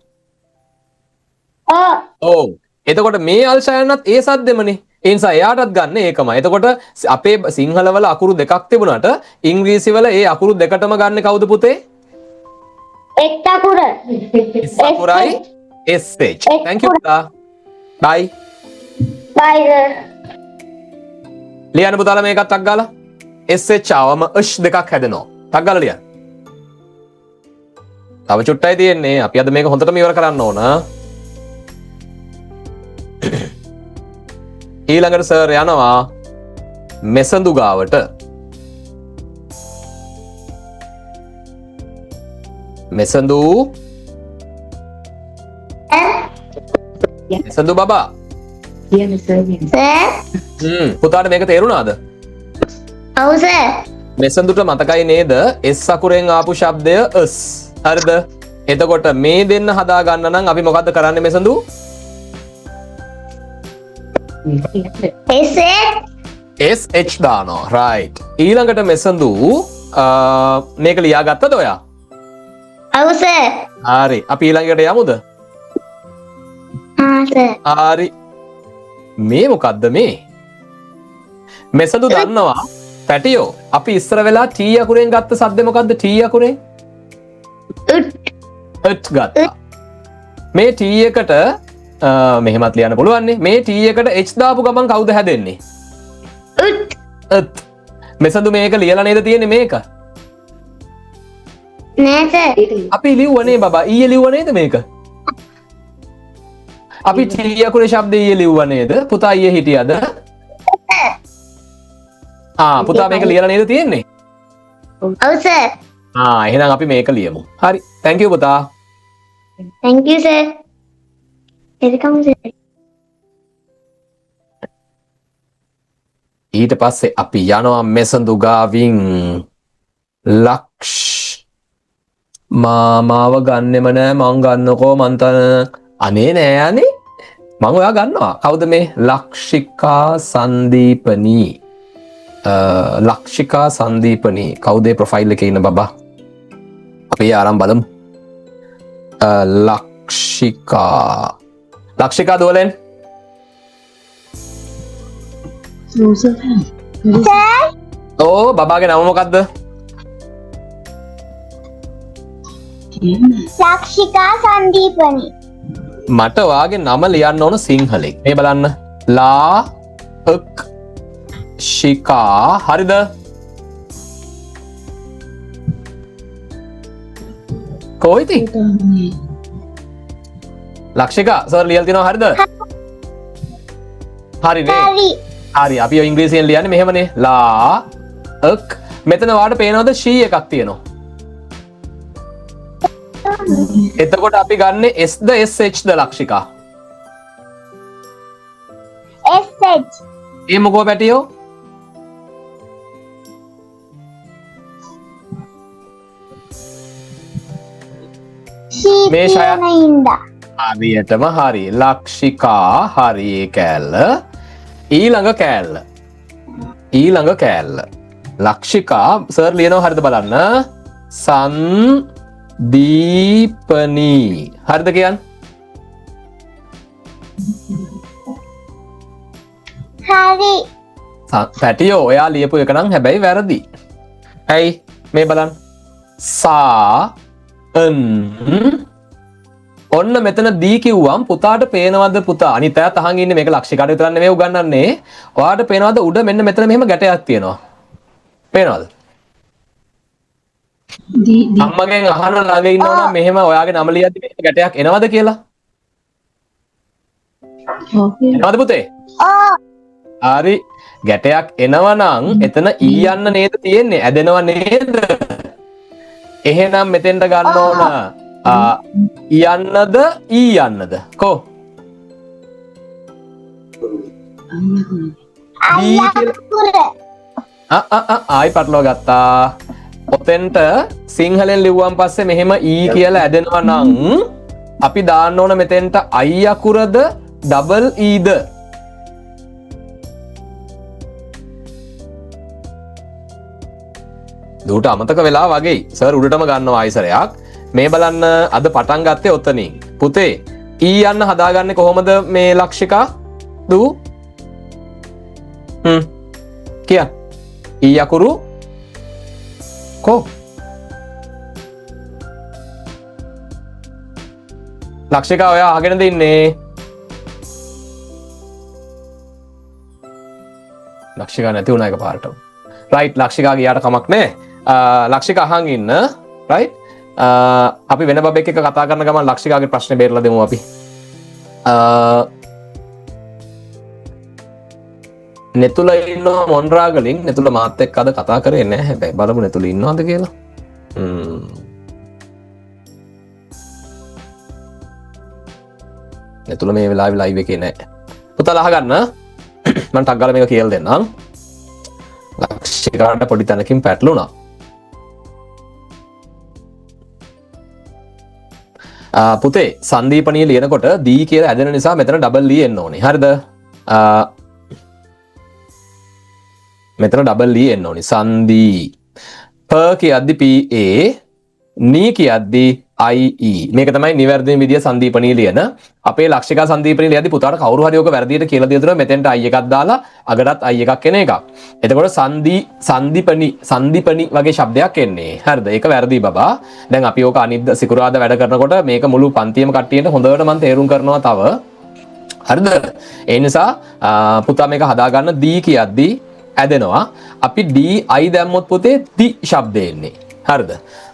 ඔව්. එතකොට මේ අල් ෂයන්නත් ඒ සද්දෙමනේ. ඒ නිසා එයාටත් ගන්න ඒකමයි. එතකොට අපේ සිංහල වල අකුරු දෙකක් තිබුණාට ඉංග්‍රීසි වල ඒ අකුරු දෙකටම ගන්න කවුද පුතේ? එක් අකුර. S අකුරයි SH. Thank you පුතා. bye. බයි සර්. ලියන්න පුතාලා මේකත් ටක් ගාලා. SH ආවම ෂ් දෙකක් හැදෙනවා. ටක් ගාලා ලියන්න. තව චුට්ටයි තියෙන්නේ. අපි අද මේක හොඳටම ඉවර කරන්න ඕන. ඊළඟට සර් යනවා මෙසඳු ගාවට. මෙසඳු බබා. සර්. පුතාට මේක තේරුණාද? ඔව් සර්. මෙසඳුට මතකයි නේද S අකුරෙන් ආපු ශබ්දය S. හරිද? එතකොට මේ දෙන්න හදා ගන්න නම් අපි මොකද්ද කරන්නේ මෙසඳු? SH දානවා. right. ඊළඟට මෙසඳු මේක ලියාගත්තද ඔයා? ඔව් සර්. හරි. අපි ඊළඟට යමුද? සර්. හරි. මේ මොකද්ද මේ? මෙසඳු දන්නවා පැටියෝ. අපි ඉස්සර වෙලා T අකුරෙන් ගත්ත සද්දේ මොකද්ද? T අකුරෙන් ට් ගත්තා. මේ T එකට මෙහෙමත් ලියන්න පුළුවන් නේ. මේ T එකට H දාපු ගමන් කවුද හැදෙන්නේ? ත්. මෙසඳු මේක ලියලා නේද තියෙන්නේ මේක? නෑ සර්. අපි ලිව්වනේ බබා. ඊයේ ලිව්ව නේද මේක? අපි T අකුරේ ශබ්දය ඊයේ ලිව්ව නේද? පුතා ඊයේ හිටියද? පුතා මේක ලියලා නේද තියෙන්නේ? ඔව් සර්. එහෙනම් අපි මේක ලියමු. හරි. thank you පුතා. thank you sir. welcome sir. ඊට පස්සේ අපි යනවා මෙසඳු ගාවින් ලක්ෂ් මාව ගන්නෙම නෑ මං ගන්නකෝ මන්තන අනේ නෑ අනේ මං ඔයා ගන්නවා කවුද මේ ලක්ෂිකා සංදීපනී ලක්ෂිකා සංදීපනී කවුදේ ප්‍රොෆයිල් එකේ ඉන්න බබා අපි ආරම් බලමු ලක්ෂිකා දුවලෙන් ඕ බබාගේ නම මොකක්ද ලක්ෂිකා සංදීපනී මට ඔයාගේ නම ලියන්න ඕන සිංහලෙන් මේ බලන්න ශිකා හරිද කොයිති ලක්ෂිකා සර් ලියල් තිනවා හරිද හරිනේ හරි අපි ඉංග්‍රීසියෙන් ලියන්නේ මෙහෙමනේ මෙතන වාට පේනවද ශී එකක් තියෙනවා එතකොට අපි ගන්න ස්ද SHද ලක්ෂිකා SH ඒ මොකෝ පැටියෝ මේ ශය හරියටම හරි ලක්ෂිකා හරි කෑල්ල ඊළඟ කෑල්ල ලක්ෂිකා සර් ලියනවා හරිද බලන්න දීපනී හරිද කියන් හරි පැටියෝ ඔයා ලියපු එක නම් හැබැයි වැරදි ඇයි මේ බලන් ඔන්න මෙතන දී කිව්වම් පුතාට පේනවද පුතා අනිත් අයත් අහන් ඉන්නේ මේක ලක්ෂිකාට විතරක් නෙමෙයි උගන්වන්නේ ඔයාට පේනවද උඩ මෙන්න මෙතන මෙහෙම ගැටයක් තියෙනවා පේනවද අම්මගෙන් අහන ළඟ ඉන්නවනම් මෙහෙම ඔයාගේ නම ලියද්දි මේක ගැටයක් එනවද කියලා එනවද පුතේ හරි ගැටයක් එනවනම් එතන ඊ යන්න නේද තියෙන්නේ ඇදෙනව නේද එහෙනම් මෙතෙන්ට ගන්න ඕන යන්නද ඊ යන්නද කෝ ආයි පටලවා ගත්තා ඔතෙන්ට සිංහලෙන් ලිව්වන් පස්සේ මෙහෙම ඊ කියලා ඇදෙනවා නම් අපි දාන්න ඕන මෙතෙන්ට අයි අකුරද ඩබල් ඊද දුට අමතක වෙලා වගේ සර් උඩටම ගන්නවා ආයිසරයක් මේ බලන්න අද පටන් ගත්තේ ඔතනින් පුතේ ඊ යන්න හදාගන්නේ කොහොමද මේ ලක්ෂිකා දූ කියන්න ඊ අකුරු කෝ ලක්ෂිකා ඔයා අහගෙනද ඉන්නේ ලක්ෂිකා නැති වුණා එක පාරටම රයිට් ලක්ෂිකා ගියාට කමක් නෑ ලක්ෂික අහන් ඉන්න රයිට් අපි වෙන බබෙක් එක කතා කරන ගමන් ලක්ෂිකාගේ ප්‍රශ්නේ බේරලා දෙමු අපි නෙතුල ඉන්නවා මොන්රාගලින් නෙතුල මාත් එක්ක අද කතා කරේ නැහැ හැබැයි බලමු නෙතුල ඉන්නවද කියලා නෙතුල මේ වෙලාවේ ලයිව් එකේ නැහැ පුතාලා අහගන්න මම ටක් ගාලා මේක කියලා දෙන්නම් ලක්ෂිකාට පොඩි තැනකින් පැටලුණා පුතේ සංදීපනීය ලියනකොට දී කියලා ඇදෙන නිසා මෙතන ඩබල් ලී එන්න ඕනේ හරිද මෙතන ඩබල් ලී එන්න ඕනේ සංදී ප කියද්දි PA නී කියද්දි IE මේක තමයි නිවැරදි විදිය සංදීපනීය ලියන අපේ ලක්ෂිකා සංදීපනීය ලියද්දි පුතාට කවුරු හරි ඔක වැරදියට කියලා දෙනවා මෙතෙන්ට I එකක් දාලා අගටත් I එකක් එන එකක් එතකොට සංදීපනි වගේ ශබ්දයක් එන්නේ හරිද ඒක වැරදි බබා දැන් අපි ඕක අනිත් සිකුරාදා වැඩ කරනකොට මේක මුළු පන්තියම කට්ටියට හොඳට මම තේරුම් කරනවා තව හරිද ඒ නිසා පුතා මේක හදාගන්න දී කියද්දි ඇදෙනවා අපි DI දැම්මොත් පුතේ දි ශබ්දය එන්නේ හරිද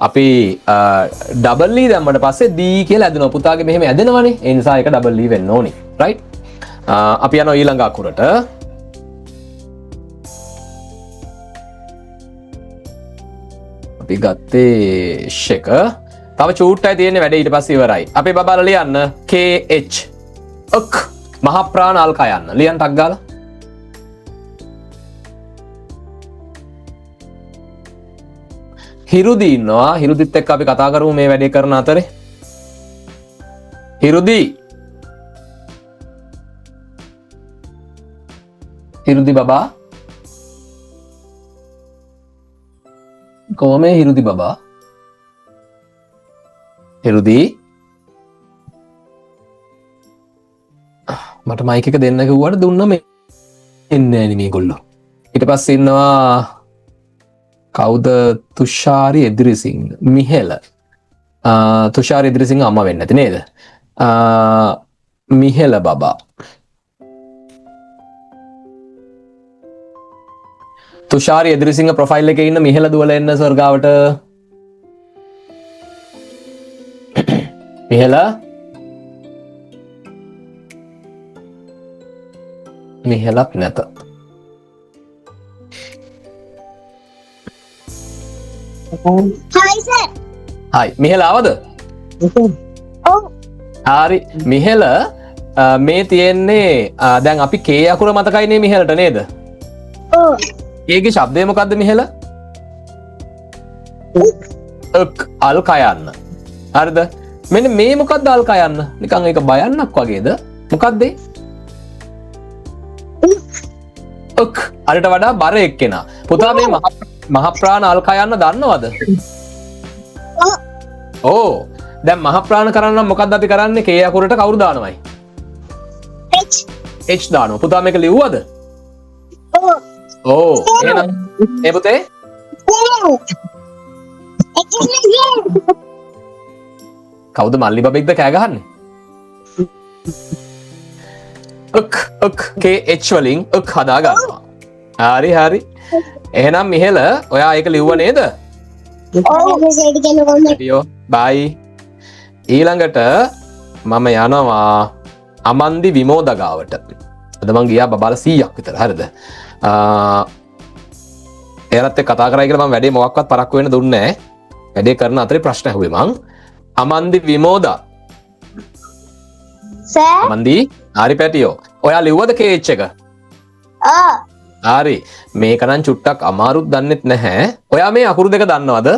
අපි ඩබල් ඊ දැම්මට පස්සේ දී කියලා ඇදෙනවා පුතාගේ මෙහෙම ඇදෙනවනේ ඒ නිසා ඒක ඩබල් ඊ වෙන්න ඕනේ රයිට් අපි යනවා ඊළඟ අකුරට අපි ගත්තේ ෂක තව චූට්ටයි තියෙන්නේ වැඩේ ඊට පස්සේ ඉවරයි අපේ බබාලා ලියන්න KH මහ ප්‍රාණ අල්කා යන්න ලියන්න ටක් ගාලා හිරුදි ඉන්නවා. හිරුදිත් එක්ක අපි කතා කරමු මේ වැඩේ කරන අතරේ. හිරුදි බබා කොහමද හිරුදි බබා? හිරුදි මට මයික් එක දෙන්න කිව්වට දුන්නම එන්නේ නෑනේ මේගොල්ලෝ. ඊට පස්සේ ඉන්නවා කවුද? තුෂාරි එදිරිසිංහ මිහෙල. තුෂාරි එදිරිසිංහ අම්මා වෙන්නේ නැති නේද? මිහෙල බබා. තුෂාරි එදිරිසිංහ ප්‍රොෆයිල් එකේ ඉන්න මිහෙල දුවල එන්න ස්වර්ගාවට. මිහෙල මිහෙලක් නැත. Hi sir. හයි මිහෙල ආවද? ඔව්. හරි මිහෙල මේ තියෙන්නේ දැන් අපි කේ අකුර මතකයිනේ මිහෙලට නේද? ඔව්. ඒකේ ශබ්දය මොකද්ද මිහෙල? අක් අල් කයන්න. හරිද? මෙන්න මේ මොකද්ද අල් කයන්න? නිකන් ඒක බයන්නක් වගේද? මොකද්ද ඒ? අක් අරට වඩා බර එක්කෙනා. පුතා මේ මහ ප්‍රාණ අල් කයන්න දන්නවද? ඕ දැන් මහ ප්‍රාණ කරන්න නම් මොකද්ද අපි කරන්නේ? කේ අකුරට කවුරු දානවයි? H දානවා. පුතා මේක ලිව්වද? ඔව්. ඕ එහෙනම් ඒ පුතේ කවුද මල්ලි බබෙක්ද කෑ ගහන්නේ? අක් KH වලින් අක් හදා ගන්නවා. හරි හරි. එහෙනම් මිහෙල ඔයා ඒක ලිව්ව නේද? ඔව්. බයි. ඊළඟට මම යනවා අමන්දි විමෝද ගාවට. අද මං ගියා බබාලා 100ක් විතර. හරිද? එයාලත් එක්ක කතා කරයි කියලා මම වැඩේ මොකක්වත් පරක්කු වෙන්න දුන්නේ නැහැ. වැඩේ කරන අතරේ ප්‍රශ්න ඇහුවේ මං. අමන්දි විමෝදා. සර්. අමන්දි හරි පැටියෝ. ඔයා ලිව්වද KH එක? ඔව්. හරි. මේක නම් චුට්ටක් අමාරුත් දන්නෙත් නැහැ. ඔයා මේ අකුරු දෙක දන්නවද?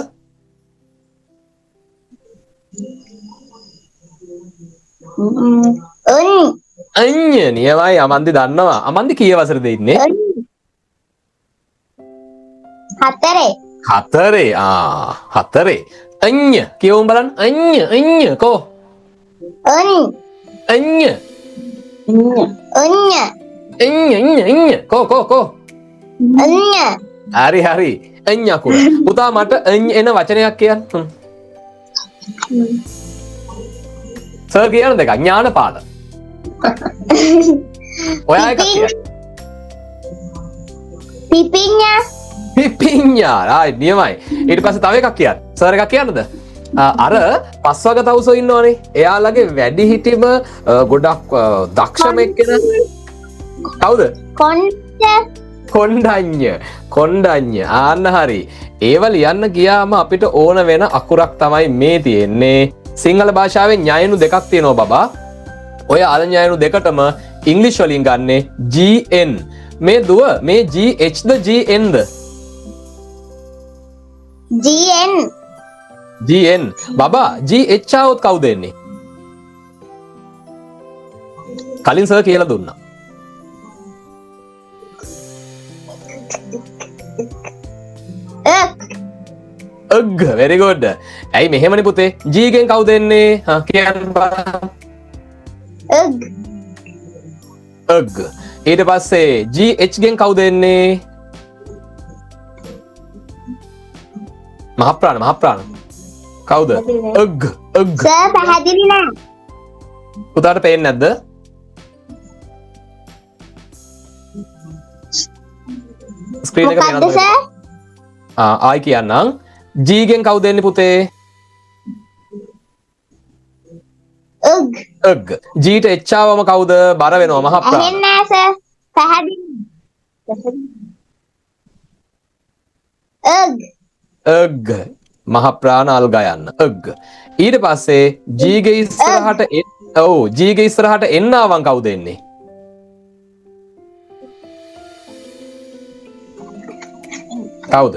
අඤ්ඤ නියමයි අමන්දි දන්නවා. අමන්දි කීය වසරේද ඉන්නේ? 4. 4. 4. අඤ්ඤ කියවමු බලන්න. අඤ්ඤ කෝ? අඤ්ඤ කෝ? හරි. අඤ්ඤ අකුර. පුතා මට අඤ්ඤ එන වචනයක් කියන්න. සර් කියන දෙක ඥානපාල. ඔයා එකක් කියන්න. පිපිඤ්ඤා. රයිට් නියමයි. ඊට පස්සේ තව එකක් කියන්න. සර් එකක් කියන්නද? අර පස්වග තවුසෝ ඉන්නවනේ. එයාලගේ වැඩි හිටිම ගොඩක් දක්ෂම එක්කෙනා කවුද? කොණ්ඩඤ්ඤ. ආන්න හරි. ඒව ලියන්න ගියාම අපිට ඕන වෙන අකුරක් තමයි මේ තියෙන්නේ. සිංහල භාෂාවේ ඤයනු දෙකක් තියෙනවා බබා. ඔය අල ඤයනු දෙකටම ඉංග්‍රීසි වලින් ගන්නේ GN. මේ දුව මේ GH ද GN ද? GN. බබා GH આવොත් කවුද එන්නේ? කලින් සර් කියලා දුන්නා. අග් very good. ඇයි මෙහෙමනේ පුතේ? G ගෙන් කවුද එන්නේ? කියන්න බලන්න. අග්. ඊට පස්සේ GH ගෙන් කවුද එන්නේ? මහ ප්‍රාණ. කවුද? අග්. සර් පැහැදිලි නෑ. පුතාට පේන්නේ නැද්ද? ස්ක්‍රීන් එක මොකද්ද පේනවද? සර්? ආයි කියන්නම්. G ගෙන් කවුද එන්නේ පුතේ? අග්. G ට H ආවම කවුද? බර වෙනවා මහ ප්‍රාණ. ඇහෙන්නේ නෑ සර්. පැහැදිලි. අග්. මහ ප්‍රාණ අල් ගයන්න. අග්. ඊට පස්සේ G ගේ ඉස්සරහට G ගේ ඉස්සරහට එන්න ආවන් කවුද එන්නේ? කවුද?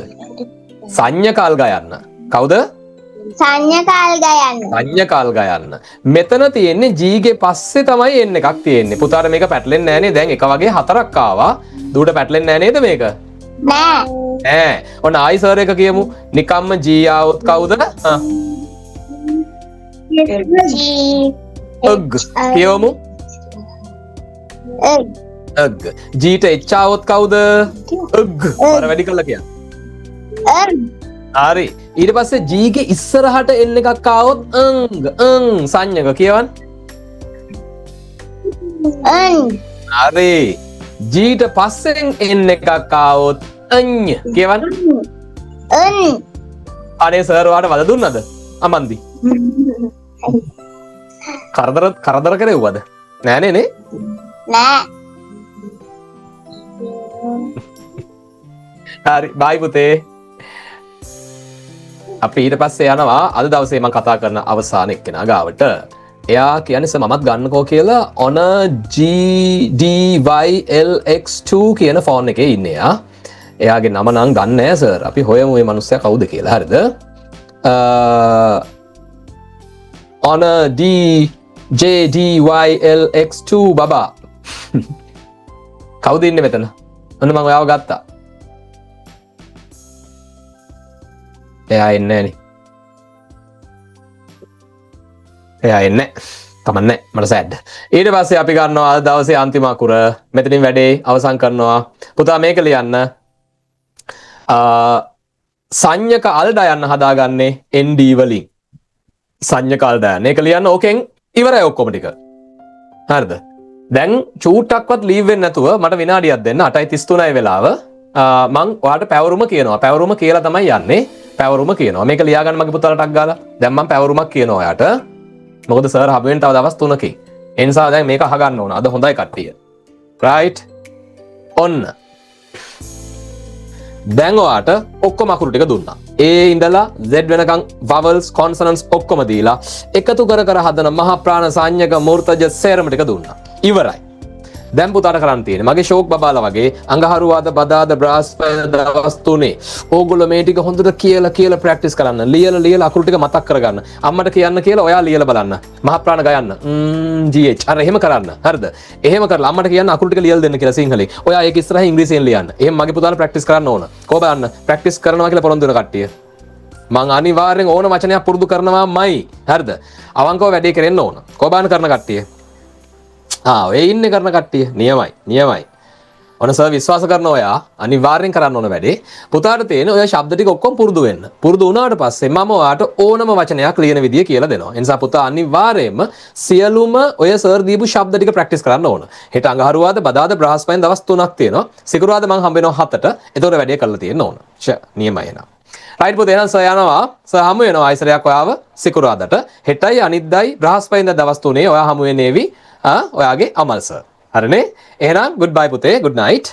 සංඥකාල් ගයන්න. කවුද? සංඥකාල් ගයන්න. සංඥකාල් ගයන්න. මෙතන තියෙන්නේ G ගේ පස්සේ තමයි N එකක් තියෙන්නේ. පුතාට මේක පැටලෙන්නේ නැහැ නේ. දැන් එක වගේ හතරක් ආවා. දුවට පැටලෙන්නේ නැහැ නේද මේක? නෑ. ඔන්න ආයි සර් එක කියමු. නිකම්ම G ආවොත් කවුද? අග් කියමු. අග්. G ට H ආවොත් කවුද? අග්. අර වැඩි කළා කියන්න. හරි. ඊට පස්සේ G ගේ ඉස්සරහට N එකක් ආවොත් සංඥක කියවන්න. හරි. G ට පස්සෙන් N එකක් ආවොත් අඤ්ඤ කියවන්න. අනේ සර් ඔයාලට වද දුන්නද? අමන්දි. කරදර කරෙව්වද? නෑනේ නේ? නෑ. හරි. බයි පුතේ. අපි ඊට පස්සේ යනවා අද දවසේ මම කතා කරන අවසාන එක්කෙනා ගාවට. එයා කියන්නේ සර් මමත් ගන්නකෝ කියලා on a GDYLX2 කියන ෆෝන් එකේ ඉන්නේ යා. එයාගේ නම නම් ගන්න නෑ සර්. අපි හොයමු මේ මිනිස්සයා කවුද කියලා. හරිද? on a JDYLX2 බබා. කවුද ඉන්නේ මෙතන? ඔන්න මම ඔයාව ගත්තා. එයා එන්නේ නෑනේ. එයා එන්නේ කමන්නේ මට සැඩ්. ඊට පස්සේ අපි ගන්නවා අද දවසේ අන්තිම අකුර. මෙතනින් වැඩේ අවසන් කරනවා. පුතා මේක ලියන්න. සංඥක අල්ඩ යන්න හදාගන්නේ ND වලින්. සංඥක අල්ඩ යන්න. ඒක ලියන්න ඕකෙන් ඉවරයි ඔක්කොම ටික. හරිද? දැන් චූට්ටක්වත් ලීව් වෙන්නේ නැතුව මට විනාඩියක් දෙන්න 8:33යි වෙලාව. මං ඔයාලට පැවරුම කියනවා. පැවරුම කියලා තමයි යන්නේ. පැවරුම කියනවා. මේක ලියාගන්න මගේ පුතාලට ටක් ගාලා. දැන් මම පැවරුමක් කියනවා ඔයාට. මොකද සර් හම්බෙන්න තව දවස් 3කින්. ඒ නිසා දැන් මේක අහගන්න ඕන. අද හොඳයි කට්ටිය. right? ඔන්න. දැන් ඔයාට ඔක්කොම අකුරු ටික දුන්නා. A ඉඳලා Z වෙනකන් vowels consonants ඔක්කොම දීලා එකතු කර කර හදන මහා ප්‍රාණ සංඥක මූර්තජ සේරම ටික දුන්නා. ඉවරයි. දැන් පුතාට කරන්න තියෙන්නේ මගේ ෂෝක් බබාලා වගේ අඟහරුවාද බදාද බ්‍රහස්පතින්ද දවස් 3 ඕගොල්ලෝ මේ ටික හොඳට කියලා ප්‍රැක්ටිස් කරන්න. ලියලා අකුරු ටික මතක් කරගන්න. අම්මට කියන්න කියලා ඔයා ලියලා බලන්න. මහා ප්‍රාණ ගයන්න. GH අර එහෙම කරන්න. හරිද? එහෙම කරලා අම්මට කියන්න අකුරු ටික ලියලා දෙන්න කියලා සිංහලෙන්. ඔයා ඒක ඉස්සරහින් ඉංග්‍රීසියෙන් ලියන්න. එහෙම මගේ පුතාලා ප්‍රැක්ටිස් කරන්න ඕන. කොහොම බලන්න ප්‍රැක්ටිස් කරනවා කියලා පොරොන්දු වෙන කට්ටිය. මං අනිවාර්යෙන් ඕන වචනයක් පුරුදු කරනවාමයි. හරිද? අවංකව වැඩේ කරෙන්න ඕන. කොහොම බලන්න කරන කට්ටිය. ඔය ඉන්නේ කරන කට්ටිය නියමයි. ඔන්න සර් විශ්වාස කරන ඔයා අනිවාර්යෙන් කරන්න ඕන වැඩේ. පුතාට තියෙන ඔය ශබ්ද ටික ඔක්කොම පුරුදු වෙන්න. පුරුදු වුණාට පස්සේ මම ඔයාට ඕනම වචනයක් ලියන විදිය කියලා දෙනවා. ඒ නිසා පුතා අනිවාර්යයෙන්ම සියලුම ඔය සර් දීපු ශබ්ද ටික ප්‍රැක්ටිස් කරන්න ඕන. හෙට අඟහරුවාද බදාද බ්‍රහස්පතින් දවස් 3ක් තියෙනවා. සිකුරාද මං හම්බ වෙනවා 7ට. ඒතකොට වැඩේ කරලා තියෙන්න ඕන. නියමයි එනවා. රයිට් පුතේ එහෙනම් සර් යනවා. සර් හමු වෙනවා ආයිසරයක් ඔයාව සිකුරාදට. හෙටයි අනිද්දායි බ්‍රහස්පතින් දවස් 3 ඔයා හමු වෙන්නේවි. ඔයාගේ අමල් සර්. හරිනේ? එහෙනම් good bye පුතේ. good night.